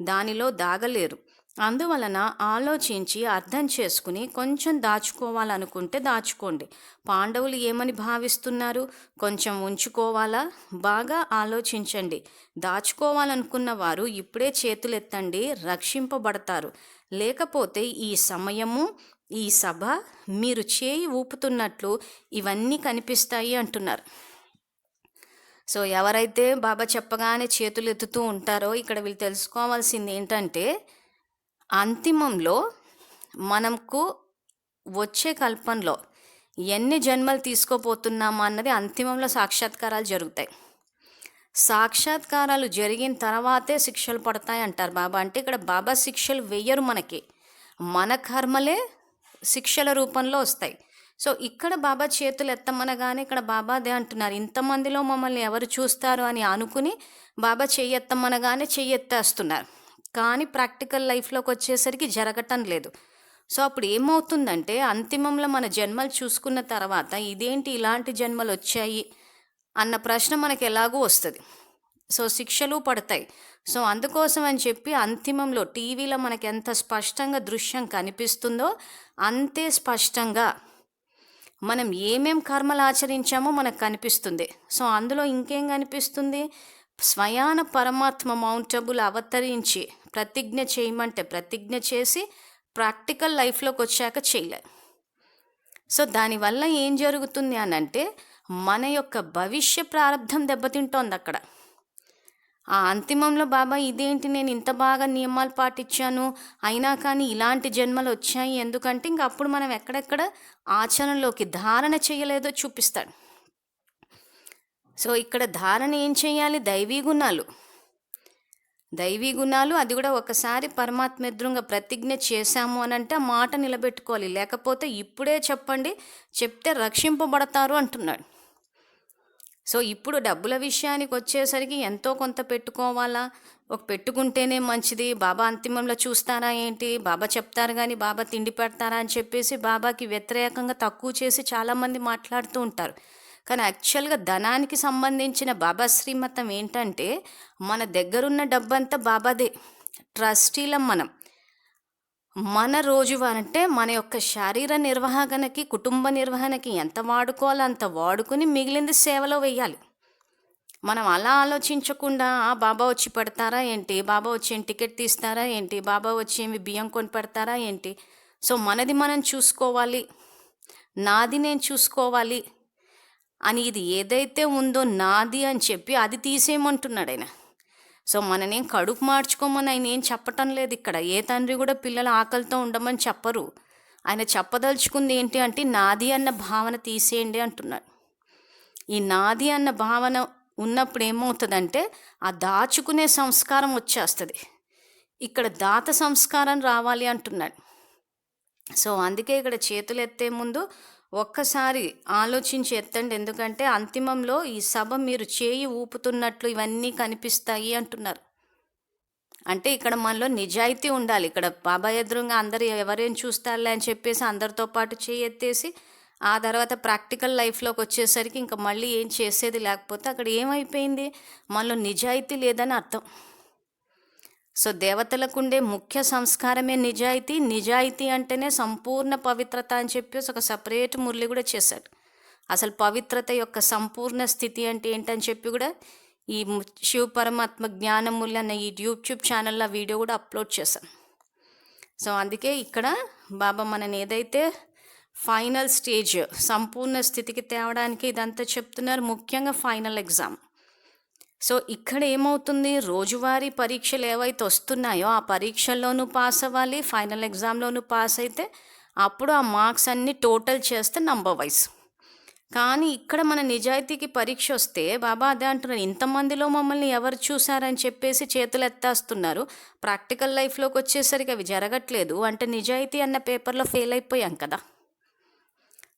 దానిలో దాగలేరు. అందువలన ఆలోచించి అర్థం చేసుకుని కొంచెం దాచుకోవాలనుకుంటే దాచుకోండి. పాండవులు ఏమని భావిస్తున్నారు? కొంచెం ఉంచుకోవాలా? బాగా ఆలోచించండి. దాచుకోవాలనుకున్న వారు ఇప్పుడే చేతులెత్తండి, రక్షింపబడతారు. లేకపోతే ఈ సమయము, ఈ సభ మీరు చేయి ఊపుతున్నట్లు ఇవన్నీ కనిపిస్తాయి అంటున్నారు. సో ఎవరైతే బాబా చెప్పగానే చేతులు ఎత్తుతూ ఉంటారో ఇక్కడ వీళ్ళు తెలుసుకోవాల్సింది ఏంటంటే, అంతిమంలో మనకు వచ్చే కల్పంలో ఎన్ని జన్మలు తీసుకోపోతున్నామా అన్నది అంతిమంలో సాక్షాత్కారాలు జరుగుతాయి. సాక్షాత్కారాలు జరిగిన తర్వాతే శిక్షలు పడతాయి అంటారు బాబా. అంటే ఇక్కడ బాబా శిక్షలు వెయ్యరు మనకి, మన కర్మలే శిక్షల రూపంలో వస్తాయి. సో ఇక్కడ బాబా చేతులు ఎత్తమనగానే ఇక్కడ బాబా అదే అంటున్నారు, ఇంతమందిలో మమ్మల్ని ఎవరు చూస్తారు అని అనుకుని బాబా చెయ్యెత్తమనగానే చెయ్యెత్తేస్తున్నారు. కానీ ప్రాక్టికల్ లైఫ్లోకి వచ్చేసరికి జరగటం లేదు. సో అప్పుడు ఏమవుతుందంటే, అంతిమంలో మన జన్మలు చూసుకున్న తర్వాత ఇదేంటి ఇలాంటి జన్మలు వచ్చాయి అన్న ప్రశ్న మనకు ఎలాగూ వస్తుంది. సో శిక్షలు పడతాయి. సో అందుకోసం అని చెప్పి అంతిమంలో టీవీలో మనకి ఎంత స్పష్టంగా దృశ్యం కనిపిస్తుందో అంతే స్పష్టంగా మనం ఏమేం కర్మలు ఆచరించామో మనకు కనిపిస్తుంది. సో అందులో ఇంకేం కనిపిస్తుంది? స్వయాన పరమాత్మ మౌంటబుల్ అవతరించి ప్రతిజ్ఞ చేయమంటే ప్రతిజ్ఞ చేసి ప్రాక్టికల్ లైఫ్లోకి వచ్చాక చేయలే. సో దానివల్ల ఏం జరుగుతుంది అని అంటే, మన యొక్క భవిష్య ప్రారంధం దెబ్బతింటోంది అక్కడ. ఆ అంతిమంలో బాబా ఇదేంటి నేను ఇంత బాగా నియమాలు పాటించాను అయినా కానీ ఇలాంటి జన్మలు వచ్చాయి ఎందుకంటే, ఇంక అప్పుడు మనం ఎక్కడెక్కడ ఆచరణలోకి ధారణ చేయలేదో చూపిస్తాడు. సో ఇక్కడ ధారణ ఏం చేయాలి? దైవీ గుణాలు. దైవీ గుణాలు అది కూడా ఒకసారి పరమాత్మ ఎదురుగా ప్రతిజ్ఞ చేశాము అని అంటే ఆ మాట నిలబెట్టుకోవాలి. లేకపోతే ఇప్పుడే చెప్పండి, చెప్తే రక్షింపబడతారు అంటున్నాడు. సో ఇప్పుడు డబ్బుల విషయానికి వచ్చేసరికి ఎంతో కొంత పెట్టుకోవాలా, పెట్టుకుంటేనే మంచిది, బాబా అంతిమంలో చూస్తారా ఏంటి, బాబా చెప్తారు కానీ బాబా తిండి పెడతారా అని చెప్పేసి బాబాకి వ్యతిరేకంగా తక్కువ చేసి చాలామంది మాట్లాడుతూ ఉంటారు. కానీ యాక్చువల్గా ధనానికి సంబంధించిన బాబా శ్రీమతం ఏంటంటే మన దగ్గరున్న డబ్బంతా బాబాదే, ట్రస్టీలం మనం. మన రోజువారంటే మన యొక్క శారీర నిర్వహణకి, కుటుంబ నిర్వహణకి ఎంత వాడుకోవాలో అంత వాడుకుని మిగిలింది సేవలో వెయ్యాలి. మనం అలా ఆలోచించకుండా బాబా వచ్చి పెడతారా ఏంటి, బాబా వచ్చి ఏం టికెట్ తీస్తారా ఏంటి, బాబా వచ్చి ఏమి బియ్యం కొని పెడతారా ఏంటి. సో మనది మనం చూసుకోవాలి, నాది నేను చూసుకోవాలి అని ఇది ఏదైతే ఉందో నాది అని చెప్పి అది తీసేయమంటున్నాడు ఆయన. సో మననేం కడుపు మార్చుకోమని ఆయన ఏం చెప్పటం లేదు ఇక్కడ. ఏ తండ్రి కూడా పిల్లల ఆకలితో ఉండమని చెప్పరు. ఆయన చెప్పదలుచుకుంది ఏంటి అంటే నాది అన్న భావన తీసేయండి అంటున్నాడు. ఈ నాది అన్న భావన ఉన్నప్పుడు ఏమవుతుందంటే ఆ దాచుకునే సంస్కారం వచ్చేస్తుంది. ఇక్కడ దాత సంస్కారం రావాలి అంటున్నాడు. సో అందుకే ఇక్కడ చేతులు ఎత్తే ముందు ఒక్కసారి ఆలోచించి ఎత్తండి. ఎందుకంటే అంతిమంలో ఈ సభ మీరు చేయి ఊపుతున్నట్లు ఇవన్నీ కనిపిస్తాయి అంటున్నారు. అంటే ఇక్కడ మనలో నిజాయితీ ఉండాలి. ఇక్కడ బాబా ఎదురుగా అందరు ఎవరేం చూస్తారులే అని చెప్పేసి అందరితో పాటు చేయి ఎత్తేసి ఆ తర్వాత ప్రాక్టికల్ లైఫ్లోకి వచ్చేసరికి ఇంకా మళ్ళీ ఏం చేసేది లేకపోతే అక్కడ ఏమైపోయింది, మనలో నిజాయితీ లేదని అర్థం. సో దేవతలకు ఉండే ముఖ్య సంస్కారమే నిజాయితీ. నిజాయితీ అంటేనే సంపూర్ణ పవిత్రత అని చెప్పేసి ఒక సపరేట్ మురళి కూడా చేశాడు. అసలు పవిత్రత యొక్క సంపూర్ణ స్థితి అంటే ఏంటని చెప్పి కూడా ఈ శివ పరమాత్మ జ్ఞానములు అన్న ఈ యూట్యూబ్ ఛానల్లో వీడియో కూడా అప్లోడ్ చేశాను. సో అందుకే ఇక్కడ బాబా మనని ఏదైతే ఫైనల్ స్టేజ్ సంపూర్ణ స్థితికి తేవడానికి ఇదంతా చెప్తున్నారు, ముఖ్యంగా ఫైనల్ ఎగ్జామ్. సో ఇక్కడ ఏమవుతుంది, రోజువారీ పరీక్షలు ఏవైతే వస్తున్నాయో ఆ పరీక్షల్లోనూ పాస్ అవ్వాలి, ఫైనల్ ఎగ్జామ్లోనూ పాస్ అయితే అప్పుడు ఆ మార్క్స్ అన్నీ టోటల్ చేస్తే నంబర్ వైజ్. కానీ ఇక్కడ మన నిజాయితీకి పరీక్ష వస్తే బాబా అదే అంటున్నారు, ఇంతమందిలో మమ్మల్ని ఎవరు చూసారని చెప్పేసి చేతులు ఎత్తేస్తున్నారు. ప్రాక్టికల్ లైఫ్లోకి వచ్చేసరికి అవి జరగట్లేదు అంటే నిజాయితీ అన్న పేపర్లో ఫెయిల్ అయిపోయాం కదా.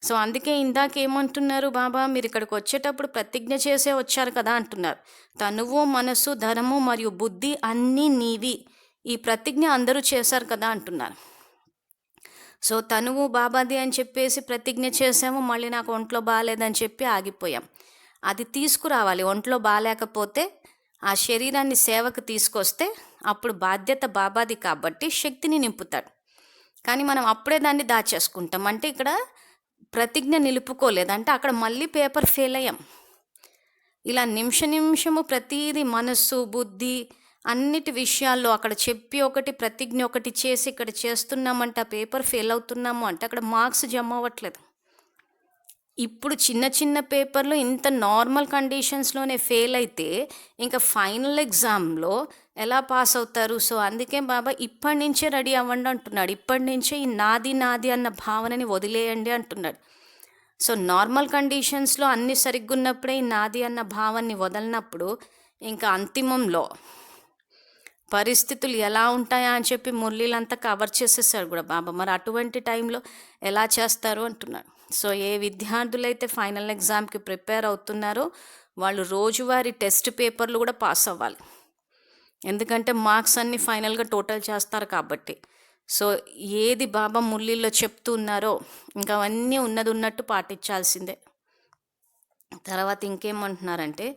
సో అందుకే ఇందాకేమంటున్నారు బాబా, మీరు ఇక్కడికి వచ్చేటప్పుడు ప్రతిజ్ఞ చేసే వచ్చారు కదా అంటున్నారు. తనువు, మనసు, ధనము మరియు బుద్ధి అన్నీ నీవి, ఈ ప్రతిజ్ఞ అందరూ చేశారు కదా అంటున్నారు. సో తనువు బాబాది అని చెప్పేసి ప్రతిజ్ఞ చేసాము, మళ్ళీ నాకు ఒంట్లో బాగాలేదని చెప్పి ఆగిపోయాం. అది తీసుకురావాలి. ఒంట్లో బాగాలేకపోతే ఆ శరీరాన్ని సేవకు తీసుకొస్తే అప్పుడు బాధ్యత బాబాది కాబట్టి శక్తిని నింపుతాడు. కానీ మనం అప్పుడే దాన్ని దాచేసుకుంటాం. అంటే ఇక్కడ ప్రతిజ్ఞ నిలుపుకోలేదంటే అక్కడ మళ్ళీ పేపర్ ఫెయిల్ అయ్యాం. ఇలా నిమిషము ప్రతీది మనస్సు, బుద్ధి అన్నిటి విషయాల్లో అక్కడ చెప్పి ఒకటి ప్రతిజ్ఞ ఒకటి చేసి ఇక్కడ చేస్తున్నామంటే ఆ పేపర్ ఫెయిల్ అవుతున్నాము అంటే అక్కడ మార్క్స్ జమ అవ్వట్లేదు. ఇప్పుడు చిన్న పేపర్లు ఇంత నార్మల్ కండిషన్స్లోనే ఫెయిల్ అయితే ఇంకా ఫైనల్ ఎగ్జామ్లో ఎలా పాస్ అవుతారు? సో అందుకే బాబా ఇప్పటి నుంచే రెడీ అవ్వండి అంటున్నాడు. ఇప్పటి నుంచే ఈ నాది అన్న భావనని వదిలేయండి అంటున్నాడు. సో నార్మల్ కండిషన్స్లో అన్నీ సరిగ్గా ఉన్నప్పుడే ఈ నాది అన్న భావాన్ని వదలనప్పుడు ఇంకా అంతిమంలో పరిస్థితులు ఎలా ఉంటాయా అని చెప్పి మురళీలంతా కవర్ చేసేసారు కూడా బాబా. మరి అటువంటి టైంలో ఎలా చేస్తారు అంటున్నారు. సో ఏ విద్యార్థులైతే ఫైనల్ ఎగ్జామ్కి ప్రిపేర్ అవుతున్నారో వాళ్ళు రోజువారీ టెస్ట్ పేపర్లు కూడా పాస్ అవ్వాలి. ఎందుకంటే మార్క్స్ అన్నీ ఫైనల్గా టోటల్ చేస్తారు కాబట్టి. సో ఏది బాబా మురళీలో చెప్తూ ఉన్నారో ఇంకా అవన్నీ ఉన్నట్టు పాటించాల్సిందే. తర్వాత ఇంకేమంటున్నారంటే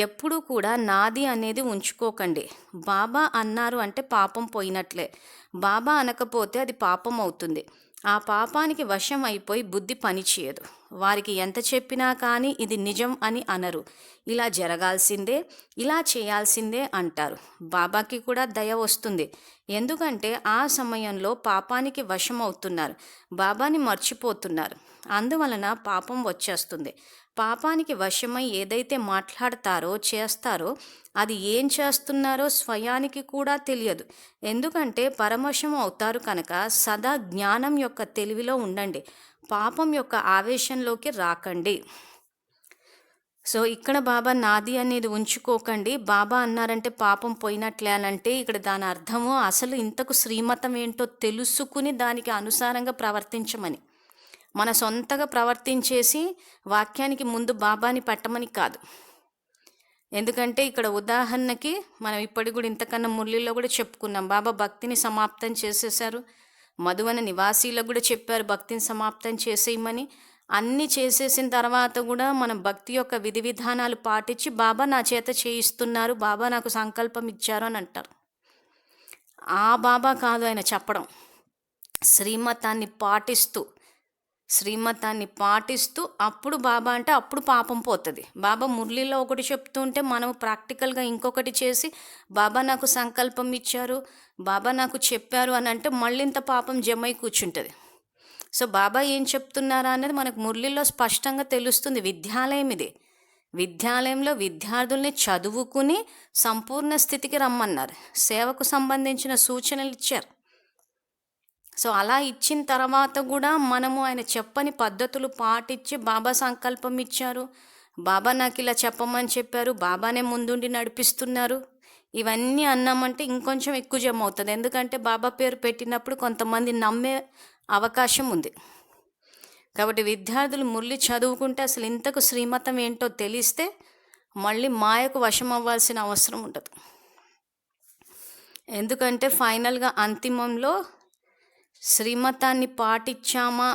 ఎప్పుడూ కూడా నాది అనేది ఉంచుకోకండి. బాబా అన్నారు అంటే పాపం పోయినట్లే, బాబా అనకపోతే అది పాపం అవుతుంది. ఆ పాపానికి వశం అయిపోయి బుద్ధి పనిచేయదు. వారికి ఎంత చెప్పినా కానీ ఇది నిజం అని అనరు. ఇలా జరగాల్సిందే, ఇలా చేయాల్సిందే అంటారు. బాబాకి కూడా దయ వస్తుంది. ఎందుకంటే ఆ సమయంలో పాపానికి వశం అవుతున్నారు, బాబాని మర్చిపోతున్నారు. అందువలన పాపం వచ్చేస్తుంది. పాపానికి వశమై ఏదైతే మాట్లాడతారో చేస్తారో అది ఏం చేస్తున్నారో స్వయానికి కూడా తెలియదు. ఎందుకంటే పరమశం అవుతారు కనుక సదా జ్ఞానం యొక్క తెలివిలో ఉండండి. పాపం యొక్క ఆవేశంలోకి రాకండి. సో ఇక్కడ బాబా నాది అనేది ఉంచుకోకండి. బాబా అన్నారంటే పాపం పోయినట్లే అనంటే ఇక్కడ దాని అర్థము అసలు ఇంతకు శ్రీమతం ఏంటో తెలుసుకుని దానికి అనుసారంగా ప్రవర్తించమని. మన సొంతగా ప్రవర్తించేసి వాక్యానికి ముందు బాబాని పెట్టమని కాదు. ఎందుకంటే ఇక్కడ ఉదాహరణకి మనం ఇప్పటికి కూడా ఇంతకన్నా మురళిలో కూడా చెప్పుకున్నాం. బాబా భక్తిని సమాప్తం చేసేశారు. మధువన నివాసీలకు కూడా చెప్పారు భక్తిని సమాప్తం చేసేయమని. అన్నీ చేసేసిన తర్వాత కూడా మనం భక్తి యొక్క విధి విధానాలు పాటించి బాబా నా చేత చేయిస్తున్నారు, బాబా నాకు సంకల్పం ఇచ్చారు అని అంటారు. ఆ బాబా కాదు ఆయన చెప్పడం. శ్రీమతాన్ని పాటిస్తూ అప్పుడు బాబా అంటే అప్పుడు పాపం పోతుంది. బాబా మురళిలో ఒకటి చెప్తూ ఉంటే మనం ప్రాక్టికల్గా ఇంకొకటి చేసి బాబా నాకు సంకల్పం ఇచ్చారు, బాబా నాకు చెప్పారు అని అంటే మళ్ళీ ఇంత పాపం జమై కూర్చుంటుంది. సో బాబా ఏం చెప్తున్నారా అనేది మనకు మురళిలో స్పష్టంగా తెలుస్తుంది. విద్యాలయం ఇది. విద్యాలయంలో విద్యార్థుల్ని చదువుకుని సంపూర్ణ స్థితికి రమ్మన్నారు. సేవకు సంబంధించిన సూచనలు ఇచ్చారు. సో అలా ఇచ్చిన తర్వాత కూడా మనము ఆయన చెప్పని పద్ధతులు పాటించి బాబా సంకల్పం ఇచ్చారు, బాబా నాకు ఇలా చెప్పమని చెప్పారు, బాబానే ముందుండి నడిపిస్తున్నారు, ఇవన్నీ అన్నామంటే ఇంకొంచెం ఎక్కువ జమ అవుతుంది. ఎందుకంటే బాబా పేరు పెట్టినప్పుడు కొంతమంది నమ్మే అవకాశం ఉంది. కాబట్టి విద్యార్థులు మురళి చదువుకుంటే అసలు ఇంతకు శ్రీమతం ఏంటో తెలిస్తే మళ్ళీ మాయకు వశం అవ్వాల్సిన అవసరం ఉండదు. ఎందుకంటే ఫైనల్గా అంతిమంలో శ్రీమతాన్ని పాటించామా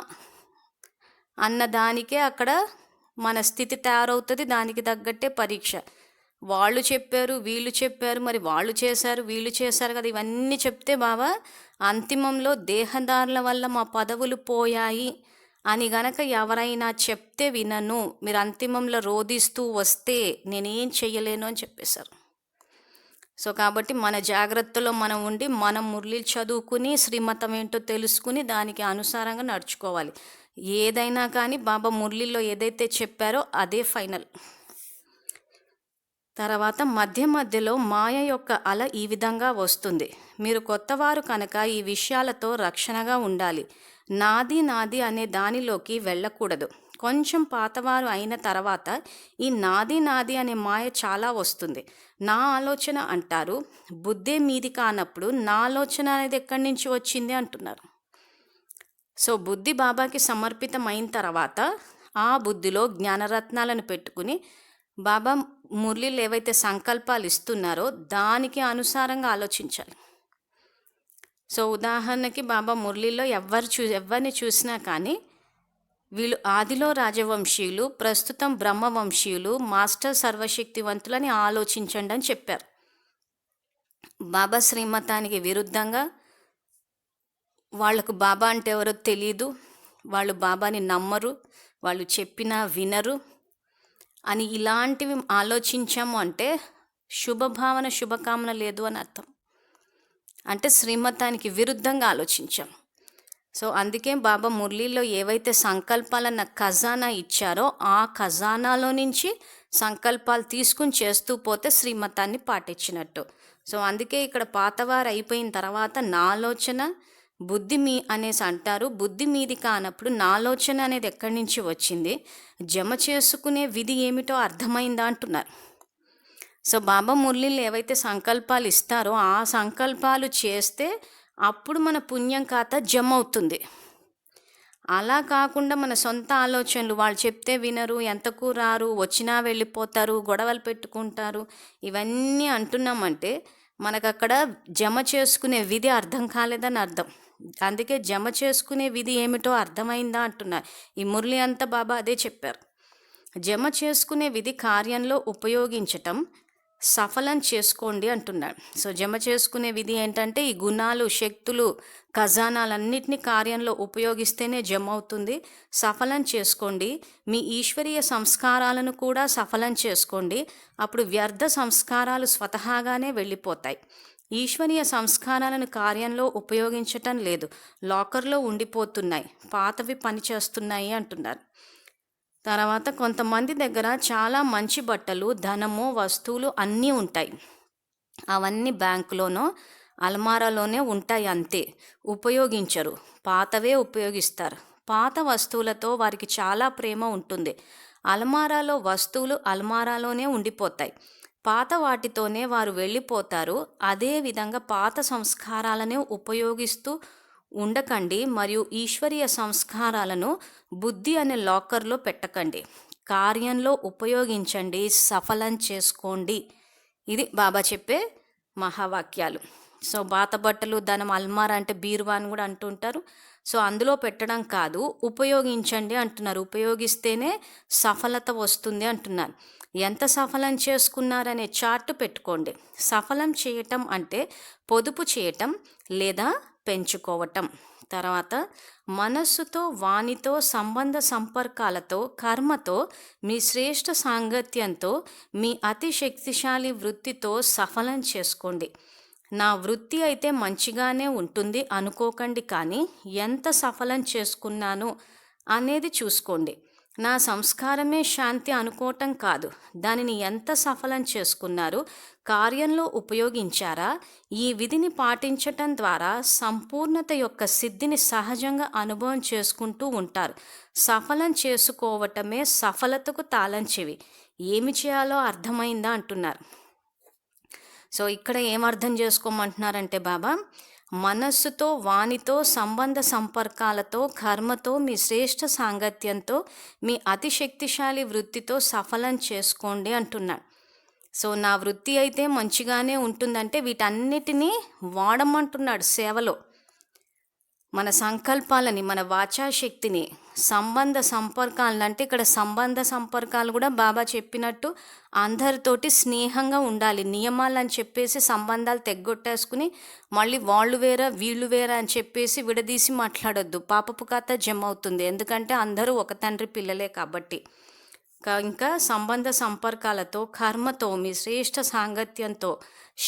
అన్నదానికే అక్కడ మన స్థితి తయారవుతుంది. దానికి తగ్గట్టే పరీక్ష. వాళ్ళు చెప్పారు, వీళ్ళు చెప్పారు, మరి వాళ్ళు చేశారు, వీళ్ళు చేశారు కదా, ఇవన్నీ చెప్తే బాబా అంతిమంలో దేహదారుల వల్ల మా పదవులు పోయాయి అని గనక ఎవరైనా చెప్తే వినను, మీరు అంతిమంలో రోధిస్తూ వస్తే నేనేం చెయ్యలేను అని చెప్పేశారు. సో కాబట్టి మన జాగ్రత్తలో మనం ఉండి మనం మురళిలు చదువుకుని శ్రీమతం ఏంటో తెలుసుకుని దానికి అనుసారంగా నడుచుకోవాలి. ఏదైనా కానీ బాబా మురళిలో ఏదైతే చెప్పారో అదే ఫైనల్. తర్వాత మధ్యలో మాయ యొక్క అల ఈ విధంగా వస్తుంది. మీరు కొత్తవారు కనుక ఈ విషయాలతో రక్షణగా ఉండాలి. నాది నాది అనే దానిలోకి వెళ్ళకూడదు. కొంచెం పాతవారు అయిన తర్వాత ఈ నాది నాది అనే మాయ చాలా వస్తుంది. నా ఆలోచన అంటారు. బుద్ధే మీది కానప్పుడు నా ఆలోచన అనేది ఎక్కడి నుంచి వచ్చింది అంటున్నారు. సో బుద్ధి బాబాకి సమర్పితం అయిన తర్వాత ఆ బుద్ధిలో జ్ఞానరత్నాలను పెట్టుకుని బాబా మురళిలు ఏవైతే సంకల్పాలు ఇస్తున్నారో దానికి అనుసారంగా ఆలోచించాలి. సో ఉదాహరణకి బాబా మురళిలో ఎవరిని చూసినా కానీ వీళ్ళు ఆదిలో రాజవంశీయులు, ప్రస్తుతం బ్రహ్మవంశీయులు, మాస్టర్ సర్వశక్తివంతులని ఆలోచించండి అని చెప్పారు. బాబా శ్రీమతానికి విరుద్ధంగా వాళ్లకు బాబా అంటే ఎవరో తెలీదు, వాళ్ళు బాబాని నమ్మరు, వాళ్ళు చెప్పినా వినరు అని ఇలాంటివి ఆలోచించాము అంటే శుభభావన శుభకామన లేదు అని అర్థం. అంటే శ్రీమతానికి విరుద్ధంగా ఆలోచించాం. సో అందుకే బాబా మురళిలో ఏవైతే సంకల్పాలన్న ఖజానా ఇచ్చారో ఆ ఖజానాలో నుంచి సంకల్పాలు తీసుకుని చేస్తూ పోతే శ్రీమతాన్ని పాటించినట్టు. సో అందుకే ఇక్కడ పాతవారు అయిపోయిన తర్వాత నా ఆలోచన బుద్ధి మీ అనేసి అంటారు. బుద్ధి మీది కానప్పుడు నా ఆలోచన అనేది ఎక్కడి నుంచి వచ్చింది, జమ చేసుకునే విధి ఏమిటో అర్థమైందా అంటున్నారు. సో బాబా మురళిలు ఏవైతే సంకల్పాలు ఇస్తారో ఆ సంకల్పాలు చేస్తే అప్పుడు మన పుణ్యం ఖాతా జమ అవుతుంది. అలా కాకుండా మన సొంత ఆలోచనలు, వాళ్ళు చెప్తే వినరు, ఎంతకు రారు, వచ్చినా వెళ్ళిపోతారు, గొడవలు పెట్టుకుంటారు, ఇవన్నీ అంటున్నామంటే మనకు అక్కడ జమ చేసుకునే విధి అర్థం కాలేదని అర్థం. అందుకే జమ చేసుకునే విధి ఏమిటో అర్థమైందా అంటున్నారు. ఈ మురళి అంతా బాబా అదే చెప్పారు. జమ చేసుకునే విధి కార్యంలో ఉపయోగించటం సఫలం చేసుకోండి అంటున్నాడు. సో జమ చేసుకునే విధి ఏంటంటే ఈ గుణాలు, శక్తులు, ఖజానాలన్నింటినీ కార్యంలో ఉపయోగిస్తేనే జమ అవుతుంది. సఫలం చేసుకోండి. మీ ఈశ్వరీయ సంస్కారాలను కూడా సఫలం చేసుకోండి. అప్పుడు వ్యర్థ సంస్కారాలు స్వతహాగానే వెళ్ళిపోతాయి. ఈశ్వరీయ సంస్కారాలను కార్యంలో ఉపయోగించటం లేదు, లాకర్లో ఉండిపోతున్నాయి, పాతవి పనిచేస్తున్నాయి అంటున్నారు. తర్వాత కొంతమంది దగ్గర చాలా మంచి బట్టలు, ధనము, వస్తువులు అన్నీ ఉంటాయి. అవన్నీ బ్యాంకులోనో అల్మారాలోనే ఉంటాయి, అంతే, ఉపయోగించరు, పాతవే ఉపయోగిస్తారు. పాత వస్తువులతో వారికి చాలా ప్రేమ ఉంటుంది. అల్మారాలో వస్తువులు అల్మారాలోనే ఉండిపోతాయి. పాత వాటితోనే వారు వెళ్ళిపోతారు. అదేవిధంగా పాత సంస్కారాలనే ఉపయోగిస్తూ ఉండకండి మరియు ఈశ్వరీయ సంస్కారాలను బుద్ధి అనే లాకర్లో పెట్టకండి. కార్యంలో ఉపయోగించండి, సఫలం చేసుకోండి. ఇది బాబా చెప్పే మహావాక్యాలు. సో పాత బట్టలు ధనం అల్మారా అంటే బీరువా అని కూడా అంటుంటారు. సో అందులో పెట్టడం కాదు, ఉపయోగించండి అంటున్నారు. ఉపయోగిస్తేనే సఫలత వస్తుంది అంటున్నారు. ఎంత సఫలం చేసుకున్నారనే చార్ట్ పెట్టుకోండి. సఫలం చేయటం అంటే పొదుపు చేయటం లేదా పెంచుకోవటం. తర్వాత మనస్సుతో, వానితో, సంబంధ సంపర్కాలతో, కర్మతో, మీ శ్రేష్ఠ సాంగత్యంతో, మీ అతి శక్తిశాలి వృత్తితో సఫలం చేసుకోండి. నా వృత్తి అయితే మంచిగానే ఉంటుంది అనుకోకండి, కానీ ఎంత సఫలం చేసుకున్నాను అనేది చూసుకోండి. నా సంస్కారమే శాంతి అనుకోవటం కాదు, దానిని ఎంత సఫలం చేసుకున్నారు, కార్యంలో ఉపయోగించారా? ఈ విధిని పాటించటం ద్వారా సంపూర్ణత యొక్క సిద్ధిని సహజంగా అనుభవం చేసుకుంటూ ఉంటారు. సఫలం చేసుకోవటమే సఫలతకు తాళం చెవి. ఏమి చేయాలో అర్థమైందా అంటున్నారు. సో ఇక్కడ ఏమర్థం చేసుకోమంటున్నారంటే బాబా, మనస్సుతో, వానితో, సంబంధ సంపర్కాలతో, కర్మతో, మీ శ్రేష్ఠ సాంగత్యంతో, మీ అతి శక్తిశాలి వృత్తితో సఫలం చేసుకోండి అంటున్నాడు. సో నా వృత్తి అయితే మంచిగానే ఉంటుందంటే వీటన్నిటినీ వాడమంటున్నాడు సేవలో. మన సంకల్పాలని, మన వాచాశక్తిని, సంబంధ సంపర్కాలను, అంటే ఇక్కడ సంబంధ సంపర్కాలు కూడా బాబా చెప్పినట్టు అందరితోటి స్నేహంగా ఉండాలి. నియమాలు అని చెప్పేసి సంబంధాలు తెగ్గొట్టేసుకుని మళ్ళీ వాళ్ళు వేరా వీళ్ళు వేరా అని చెప్పేసి విడదీసి మాట్లాడొద్దు. పాపపు కథ జమ అవుతుంది. ఎందుకంటే అందరూ ఒక తండ్రి పిల్లలే కాబట్టి. ఇంకా సంబంధ సంపర్కాలతో, కర్మతో, మీ శ్రేష్ఠ సాంగత్యంతో,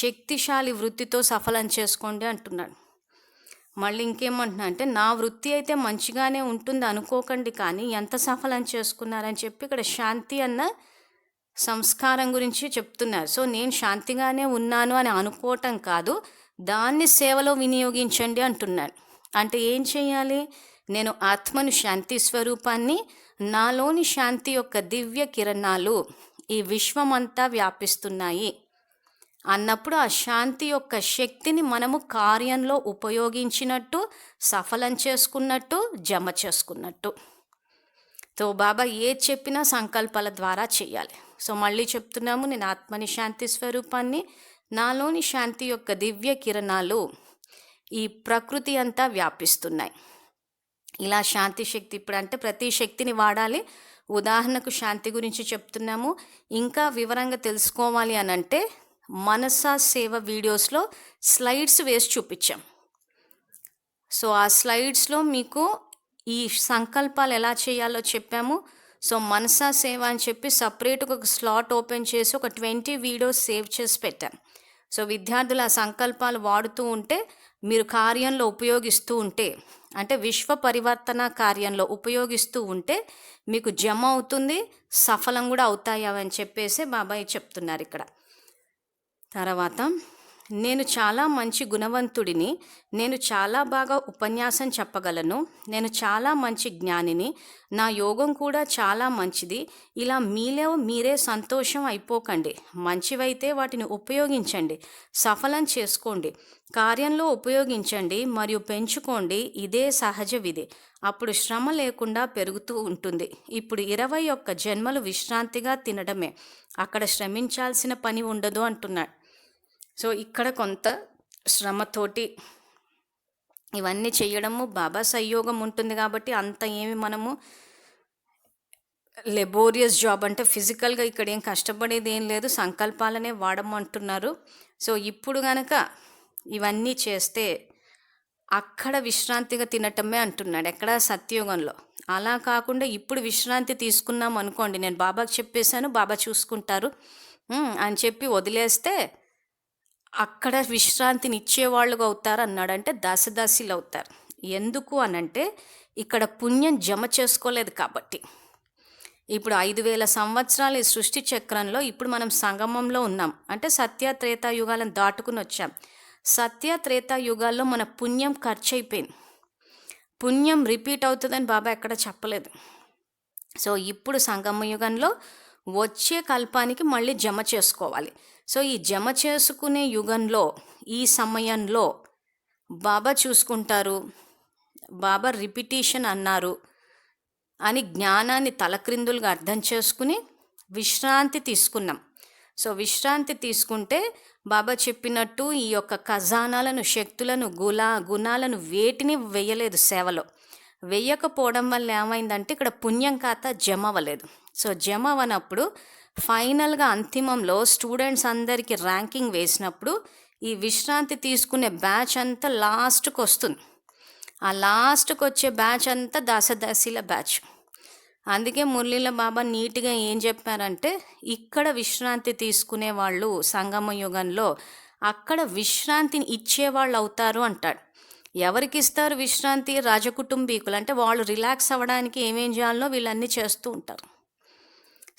శక్తిశాలి వృత్తితో సఫలం చేసుకోండి అంటున్నాడు. మళ్ళీ ఇంకేమంటున్నా అంటే నా వృత్తి అయితే మంచిగానే ఉంటుంది అనుకోకండి, కానీ ఎంత సఫలం చేసుకున్నారని చెప్పి ఇక్కడ శాంతి అన్న సంస్కారం గురించి చెప్తున్నారు. సో నేను శాంతిగానే ఉన్నాను అని అనుకోవటం కాదు, దాన్ని సేవలో వినియోగించండి అంటున్నాను. అంటే ఏం చేయాలి? నేను ఆత్మను, శాంతి స్వరూపాన్ని, నాలోని శాంతి యొక్క దివ్య కిరణాలు ఈ విశ్వమంతా వ్యాపిస్తున్నాయి అన్నప్పుడు ఆ శాంతి యొక్క శక్తిని మనము కార్యంలో ఉపయోగించినట్టు, సఫలం చేసుకున్నట్టు, జమ చేసుకున్నట్టు. సో బాబా ఏది చెప్పినా సంకల్పాల ద్వారా చేయాలి. సో మళ్ళీ చెప్తున్నాము, నేను ఆత్మని, శాంతి స్వరూపాన్ని, నాలోని శాంతి యొక్క దివ్య కిరణాలు ఈ ప్రకృతి అంతా వ్యాపిస్తున్నాయి. ఇలా శాంతి శక్తి, ఇప్పుడు అంటే ప్రతి శక్తిని వాడాలి. ఉదాహరణకు శాంతి గురించి చెప్తున్నాము. ఇంకా వివరంగా తెలుసుకోవాలి అని అంటే మనసా సేవ వీడియోస్లో స్లైడ్స్ వేసి చూపించాం. సో ఆ స్లైడ్స్లో మీకు ఈ సంకల్పాలు ఎలా చేయాలో చెప్పాము. సో మనసా సేవ అని చెప్పి సపరేట్గా ఒక స్లాట్ ఓపెన్ చేసి ఒక 20 వీడియోస్ సేవ్ చేసి పెట్టాం. సో విద్యార్థులు ఆ సంకల్పాలు వాడుతూ ఉంటే, మీరు కార్యంలో ఉపయోగిస్తూ ఉంటే, అంటే విశ్వ పరివర్తన కార్యంలో ఉపయోగిస్తూ ఉంటే మీకు జమ అవుతుంది, సఫలం కూడా అవుతాయి అని చెప్పేసి బాబాయ్ చెప్తున్నారు ఇక్కడ. తర్వాత నేను చాలా మంచి గుణవంతుడిని, నేను చాలా బాగా ఉపన్యాసం చెప్పగలను, నేను చాలా మంచి జ్ఞానిని, నా యోగం కూడా చాలా మంచిది. ఇలా మీలో మీరే సంతోషం అయిపోకండి. మంచివైతే వాటిని ఉపయోగించండి, సఫలం చేసుకోండి, కార్యంలో ఉపయోగించండి మరియు పెంచుకోండి. ఇదే సహజ విధి. అప్పుడు శ్రమ లేకుండా పెరుగుతూ ఉంటుంది. ఇప్పుడు 21 జన్మలు విశ్రాంతిగా తినడమే, అక్కడ శ్రమించాల్సిన పని ఉండదు అంటున్నాడు. సో ఇక్కడ కొంత శ్రమతోటి ఇవన్నీ చేయడము బాబా సహయోగం ఉంటుంది కాబట్టి అంత ఏమి మనము లెబోరియస్ జాబ్ అంటే ఫిజికల్గా ఇక్కడ ఏం కష్టపడేది ఏం లేదు, సంకల్పాలనే వాడమంటున్నారు. సో ఇప్పుడు గనక ఇవన్నీ చేస్తే అక్కడ విశ్రాంతిగా తినటమే అంటున్నాడు, ఎక్కడ సత్యయుగంలో. అలా కాకుండా ఇప్పుడు విశ్రాంతి తీసుకున్నాం అనుకోండి, నేను బాబాకి చెప్పేశాను, బాబా చూసుకుంటారు అని చెప్పి వదిలేస్తే అక్కడ విశ్రాంతిని ఇచ్చేవాళ్ళుగా అవుతారు అన్నాడు. అంటే దాసదాసీలు అవుతారు. ఎందుకు అనంటే ఇక్కడ పుణ్యం జమ చేసుకోలేదు కాబట్టి. ఇప్పుడు 5000 సంవత్సరాలు ఈ సృష్టి చక్రంలో ఇప్పుడు మనం సంగమంలో ఉన్నాం. అంటే సత్య త్రేతాయుగాలను దాటుకుని వచ్చాం. సత్య త్రేతాయుగాల్లో మన పుణ్యం ఖర్చు అయిపోయింది. పుణ్యం రిపీట్ అవుతుందని బాబా ఎక్కడ చెప్పలేదు. సో ఇప్పుడు సంగమ యుగంలో వచ్చే కల్పానికి మళ్ళీ జమ చేసుకోవాలి. సో ఈ జమ చేసుకునే యుగంలో ఈ సమయంలో బాబా చూసుకుంటారు, బాబా రిపిటీషన్ అన్నారు అని జ్ఞానాన్ని తలక్రిందులుగా అర్థం చేసుకుని విశ్రాంతి తీసుకున్నాం. సో విశ్రాంతి తీసుకుంటే బాబా చెప్పినట్టు ఈ యొక్క ఖజానాలను, శక్తులను, గుణాలను వేటిని వేయలేదు సేవలో. వేయకపోవడం వల్ల ఏమైందంటే ఇక్కడ పుణ్యం ఖాతా జమ అవ్వలేదు. సో జమ అవ్వనప్పుడు ఫైనల్గా అంతిమంలో స్టూడెంట్స్ అందరికీ ర్యాంకింగ్ వేసినప్పుడు ఈ విశ్రాంతి తీసుకునే బ్యాచ్ అంతా లాస్ట్కి వస్తుంది. ఆ లాస్ట్కి వచ్చే బ్యాచ్ అంతా దాసదాసీల బ్యాచ్. అందుకే మురళీల బాబా నీట్గా ఏం చెప్పారంటే, ఇక్కడ విశ్రాంతి తీసుకునే వాళ్ళు సంగమ యుగంలో అక్కడ విశ్రాంతిని ఇచ్చేవాళ్ళు అవుతారు అంటాడు. ఎవరికి ఇస్తారు విశ్రాంతి? రాజకుటుంబీకులు. అంటే వాళ్ళు రిలాక్స్ అవ్వడానికి ఏమేం చేయాలో వీళ్ళన్నీ చేస్తూ ఉంటారు.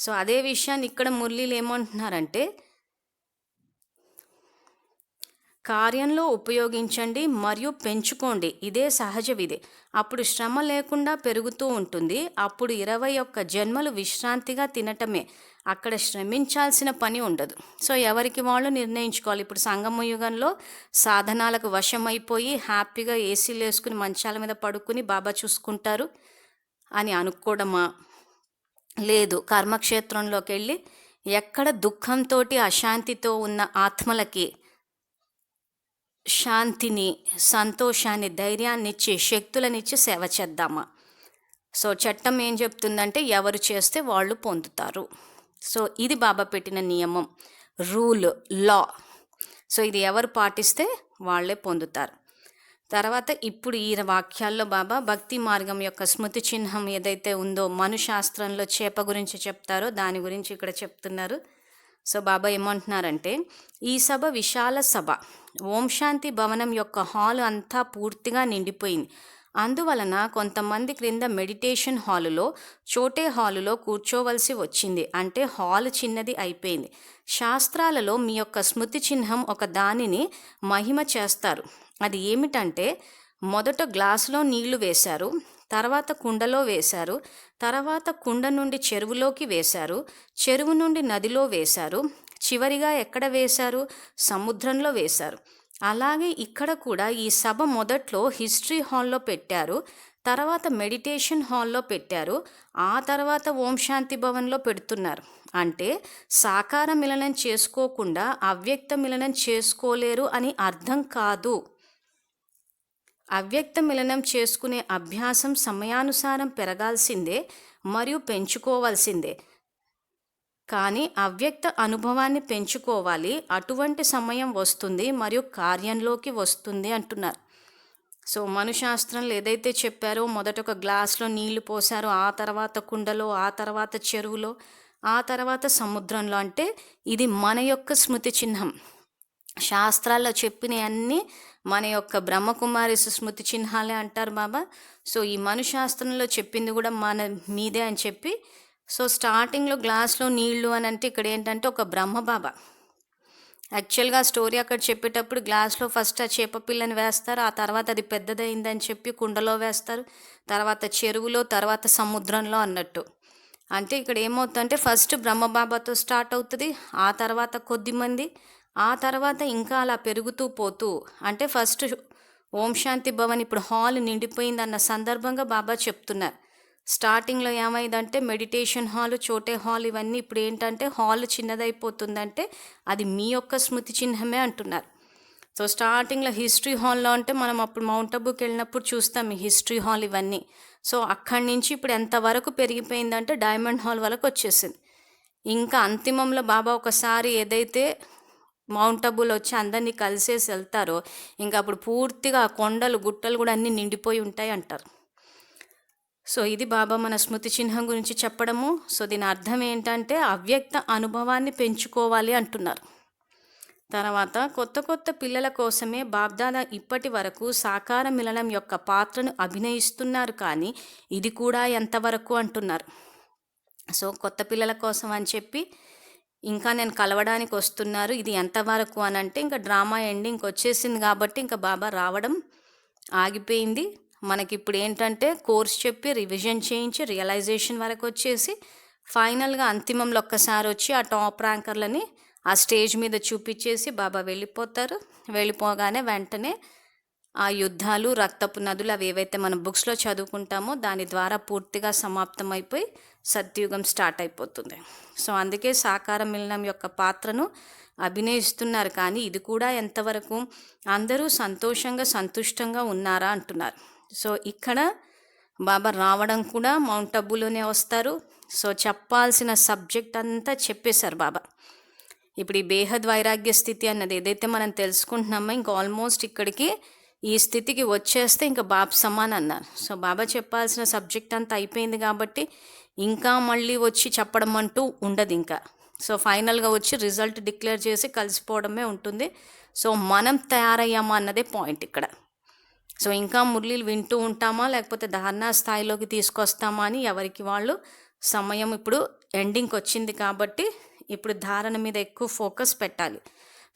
సో అదే విషయాన్ని ఇక్కడ మురళీలు ఏమంటున్నారంటే, కార్యంలో ఉపయోగించండి మరియు పెంచుకోండి, ఇదే సహజ విధి. అప్పుడు శ్రమ లేకుండా పెరుగుతూ ఉంటుంది. అప్పుడు 21 జన్మలు విశ్రాంతిగా తినటమే, అక్కడ శ్రమించాల్సిన పని ఉండదు. సో ఎవరికి వాళ్ళు నిర్ణయించుకోవాలి. ఇప్పుడు సంగమ యుగంలో సాధనాలకు వశమైపోయి హ్యాపీగా ఏసీలు వేసుకుని మంచాల మీద పడుకుని బాబా చూసుకుంటారు అని అనుకోవడమా? లేదు, కర్మక్షేత్రంలోకి వెళ్ళి ఎక్కడ దుఃఖంతో అశాంతితో ఉన్న ఆత్మలకి శాంతిని, సంతోషాన్ని, ధైర్యాన్ని ఇచ్చి శక్తులనిచ్చి సేవ చేద్దామా? సో చట్టం ఏం చెప్తుందంటే ఎవరు చేస్తే వాళ్ళు పొందుతారు. సో ఇది బాబా పెట్టిన నియమం, రూల్, లా. సో ఇది ఎవరు పాటిస్తే వాళ్ళే పొందుతారు. తర్వాత ఇప్పుడు ఈ వాక్యాల్లో బాబా భక్తి మార్గం యొక్క స్మృతి చిహ్నం ఏదైతే ఉందో మనుశాస్త్రంలో చేప గురించి చెప్తారో దాని గురించి ఇక్కడ చెప్తున్నారు. సో బాబా ఏమంటున్నారంటే, ఈ సభ విశాల సభ, ఓం శాంతి భవనం యొక్క హాల్ అంతా పూర్తిగా నిండిపోయింది. అందువలన కొంతమంది క్రింద మెడిటేషన్ హాలులో, చోటే హాలులో కూర్చోవలసి వచ్చింది. అంటే హాల్ చిన్నది అయిపోయింది. శాస్త్రాలలో మీ యొక్క స్మృతి చిహ్నం ఒక దానిని మహిమ చేస్తారు. అది ఏమిటంటే, మొదట గ్లాసులో నీళ్లు వేశారు, తర్వాత కుండలో వేశారు, తర్వాత కుండ నుండి చెరువులోకి వేశారు, చెరువు నుండి నదిలో వేశారు, చివరిగా ఎక్కడ వేశారు? సముద్రంలో వేశారు. అలాగే ఇక్కడ కూడా ఈ సభ మొదట్లో హిస్టరీ హాల్లో పెట్టారు, తర్వాత మెడిటేషన్ హాల్లో పెట్టారు, ఆ తర్వాత ఓం శాంతి భవన్లో పెడుతున్నారు. అంటే సాకార మిలనం చేసుకోకుండా అవ్యక్త మిలనం చేసుకోలేరు అని అర్థం కాదు. అవ్యక్త మిలనం చేసుకునే అభ్యాసం సమయానుసారం పెరగాల్సిందే మరియు పెంచుకోవాల్సిందే. కానీ అవ్యక్త అనుభవాన్ని పెంచుకోవాలి, అటువంటి సమయం వస్తుంది మరియు కార్యంలోకి వస్తుంది అంటున్నారు. సో మనుశాస్త్రంలో ఏదైతే చెప్పారో, మొదట ఒక గ్లాస్లో నీళ్లు పోసారో, ఆ తర్వాత కుండలో, ఆ తర్వాత చెరువులో, ఆ తర్వాత సముద్రంలో. అంటే ఇది మన యొక్క స్మృతి చిహ్నం. శాస్త్రాల్లో చెప్పినవన్నీ మన యొక్క బ్రహ్మకుమారి స్మృతి చిహ్నాలే అంటారు బాబా. సో ఈ మనుశాస్త్రంలో చెప్పింది కూడా మన మీదే అని చెప్పి, సో స్టార్టింగ్లో గ్లాస్లో నీళ్లు అని అంటే ఇక్కడ ఏంటంటే ఒక బ్రహ్మ బాబా. యాక్చువల్గా స్టోరీ అక్కడ చెప్పేటప్పుడు గ్లాస్లో ఫస్ట్ ఆ చేప పిల్లని వేస్తారు, ఆ తర్వాత అది పెద్దదైందని చెప్పి కుండలో వేస్తారు, తర్వాత చెరువులో, తర్వాత సముద్రంలో అన్నట్టు. అంటే ఇక్కడ ఏమవుతుందంటే ఫస్ట్ బ్రహ్మబాబాతో స్టార్ట్ అవుతుంది, ఆ తర్వాత కొద్దిమంది, ఆ తర్వాత ఇంకా అలా పెరుగుతూ పోతూ. అంటే ఫస్ట్ ఓం శాంతి భవన్ ఇప్పుడు హాల్ నిండిపోయిందన్న సందర్భంగా బాబా చెప్తున్నారు. స్టార్టింగ్లో ఏమైందంటే మెడిటేషన్ హాల్, చోటే హాల్, ఇవన్నీ ఇప్పుడు ఏంటంటే హాల్ చిన్నదైపోతుందంటే అది మీ యొక్క స్మృతి చిహ్నమే అంటున్నారు. సో స్టార్టింగ్లో హిస్టరీ హాల్లో అంటే మనం అప్పుడు మౌంట్ అబూకి వెళ్ళినప్పుడు చూస్తాం ఈ హిస్టరీ హాల్ ఇవన్నీ. సో అక్కడి నుంచి ఇప్పుడు ఎంతవరకు పెరిగిపోయిందంటే డైమండ్ హాల్ వరకు వచ్చేసింది. ఇంకా అంతిమంలో బాబా ఒకసారి ఏదైతే మౌంట్ అబూలో వచ్చి అందరినీ కలిసేసి వెళ్తారో, ఇంకా అప్పుడు పూర్తిగా కొండలు, గుట్టలు కూడా అన్నీ నిండిపోయి ఉంటాయి అంటారు. సో ఇది బాబా మన స్మృతి చిహ్నం గురించి చెప్పడము. సో దీని అర్థం ఏంటంటే అవ్యక్త అనుభవాన్ని పెంచుకోవాలి అంటున్నారు. తర్వాత కొత్త కొత్త పిల్లల కోసమే బాబ్దాదా ఇప్పటి వరకు సాకార మిలనం యొక్క పాత్రను అభినయిస్తున్నారు, కానీ ఇది కూడా ఎంతవరకు అంటున్నారు. సో కొత్త పిల్లల కోసం అని చెప్పి ఇంకా నేను కలవడానికి వస్తున్నారు, ఇది ఎంతవరకు అని అంటే ఇంకా డ్రామా ఎండింగ్ వచ్చేసింది కాబట్టి ఇంకా బాబా రావడం ఆగిపోయింది. మనకిప్పుడు ఏంటంటే కోర్స్ చెప్పి రివిజన్ చేయించి రియలైజేషన్ వరకు వచ్చేసి ఫైనల్గా అంతిమంలో ఒక్కసారి వచ్చి ఆ టాప్ ర్యాంకర్లని ఆ స్టేజ్ మీద చూపించేసి బాబా వెళ్ళిపోతారు. వెళ్ళిపోగానే వెంటనే ఆ యుద్ధాలు, రక్తపు నదులు అవి ఏవైతే మనం బుక్స్లో చదువుకుంటామో దాని ద్వారా పూర్తిగా సమాప్తమైపోయి సత్యుగం స్టార్ట్ అయిపోతుంది. సో అందుకే సాకార మిలనం యొక్క పాత్రను అభినయిస్తున్నారు. కానీ ఇది కూడా ఎంతవరకు అందరూ సంతోషంగా సంతుష్టంగా ఉన్నారా అంటున్నారు. సో ఇక్కడ బాబా రావడం కూడా మౌంట్ అబ్బులోనే వస్తారు. సో చెప్పాల్సిన సబ్జెక్ట్ అంతా చెప్పేశారు బాబా. ఇప్పుడు ఈ బేహద్ వైరాగ్య స్థితి అన్నది ఏదైతే మనం తెలుసుకుంటున్నామో ఇంకా ఆల్మోస్ట్ ఇక్కడికి ఈ స్థితికి వచ్చేస్తే ఇంకా బాబా సమాన్ అన్నారు. సో బాబా చెప్పాల్సిన సబ్జెక్ట్ అంతా అయిపోయింది కాబట్టి ఇంకా మళ్ళీ వచ్చి చెప్పడం అంటూ ఉండదు ఇంకా. సో ఫైనల్గా వచ్చి రిజల్ట్ డిక్లేర్ చేసి కలిసిపోవడమే ఉంటుంది. సో మనం తయారయ్యామా అన్నదే పాయింట్ ఇక్కడ. సో ఇంకా మురళీలు వింటూ ఉంటామా లేకపోతే ధారణా స్థాయిలోకి తీసుకొస్తామా అని ఎవరికి వాళ్ళు సమయం ఇప్పుడు ఎండింగ్కి వచ్చింది కాబట్టి ఇప్పుడు ధారణ మీద ఎక్కువ ఫోకస్ పెట్టాలి.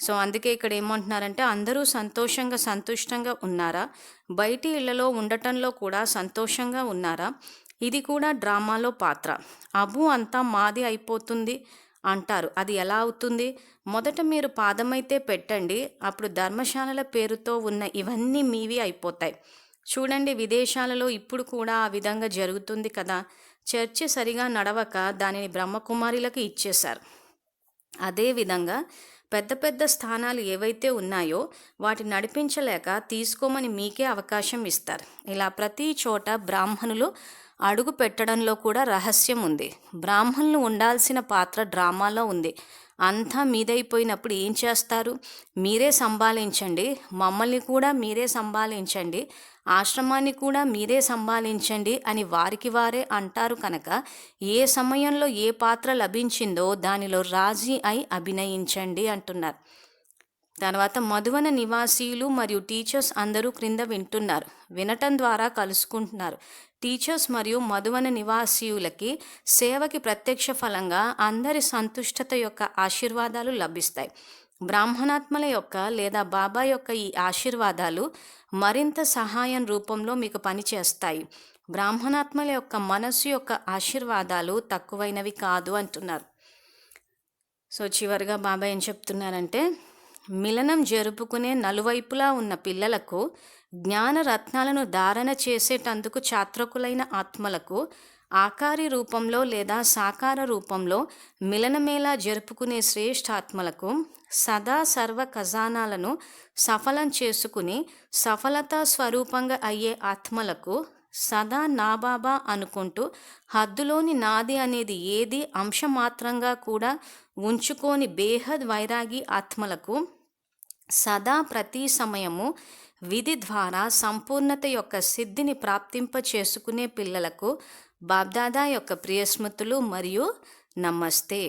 సో అందుకే ఇక్కడ ఏమంటున్నారంటే అందరూ సంతోషంగా సంతుష్టంగా ఉన్నారా, బయటి ఇళ్లలో ఉండటంలో కూడా సంతోషంగా ఉన్నారా, ఇది కూడా డ్రామాలో పాత్ర. అబు అంతా మాది అయిపోతుంది అంటారు. అది ఎలా అవుతుంది? మొదట మీరు పాదమైతే పెట్టండి, అప్పుడు ధర్మశాలల పేరుతో ఉన్న ఇవన్నీ మీవి అయిపోతాయి. చూడండి, విదేశాలలో ఇప్పుడు కూడా ఆ విధంగా జరుగుతుంది కదా. చర్చి సరిగా నడవక దానిని బ్రహ్మకుమారిలకు ఇచ్చేశారు. అదేవిధంగా పెద్ద పెద్ద స్థానాలు ఏవైతే ఉన్నాయో వాటి నడిపించలేక తీసుకోమని మీకే అవకాశం ఇస్తారు. ఇలా ప్రతి చోట బ్రాహ్మణులు అడుగు పెట్టడంలో కూడా రహస్యం ఉంది. బ్రాహ్మణులు ఉండాల్సిన పాత్ర డ్రామాలో ఉంది. అంతా మీదైపోయినప్పుడు ఏం చేస్తారు? మీరే సంభాళించండి, మమ్మల్ని కూడా మీరే సంభాళించండి, ఆశ్రమాన్ని కూడా మీరే సంభాళించండి అని వారికి వారే అంటారు కనుక ఏ సమయంలో ఏ పాత్ర లభించిందో దానిలో రాజీ అయి అభినయించండి అంటున్నారు. తర్వాత మధువన నివాసీయులు మరియు టీచర్స్ అందరూ క్రింద వింటున్నారు, వినటం ద్వారా కలుసుకుంటున్నారు. టీచర్స్ మరియు మధువన నివాసీయులకి సేవకి ప్రత్యక్ష ఫలంగా అందరి సంతుష్టత యొక్క ఆశీర్వాదాలు లభిస్తాయి. బ్రాహ్మణాత్మల యొక్క లేదా బాబా యొక్క ఈ ఆశీర్వాదాలు మరింత సహాయం రూపంలో మీకు పనిచేస్తాయి. బ్రాహ్మణాత్మల యొక్క మనస్సు యొక్క ఆశీర్వాదాలు తక్కువైనవి కాదు అంటున్నారు. సో చివరిగా బాబా ఏం చెప్తున్నారంటే, మిలనం జరుపుకునే నలువైపులా ఉన్న పిల్లలకు, జ్ఞాన రత్నాలను ధారణ చేసేటందుకు చాత్రకులైన ఆత్మలకు, ఆకారి రూపంలో లేదా సాకార రూపంలో మిలనమేలా జరుపుకునే శ్రేష్ఠాత్మలకు, సదా సర్వ ఖజానాలను సఫలం చేసుకుని సఫలతా స్వరూపంగా అయ్యే ఆత్మలకు, సదా నా బాబా అనుకుంటూ హద్దులోని నాది అనేది ఏది అంశమాత్రంగా కూడా ఉంచుకోని బేహద్ వైరాగి ఆత్మలకు, సదా ప్రతి సమయము విధి ద్వారా సంపూర్ణత యొక్క సిద్ధిని ప్రాప్తింప చేసుకునే పిల్లలకు బాబ్దాదా యొక్క ప్రియస్మృతులు మరియు నమస్తే.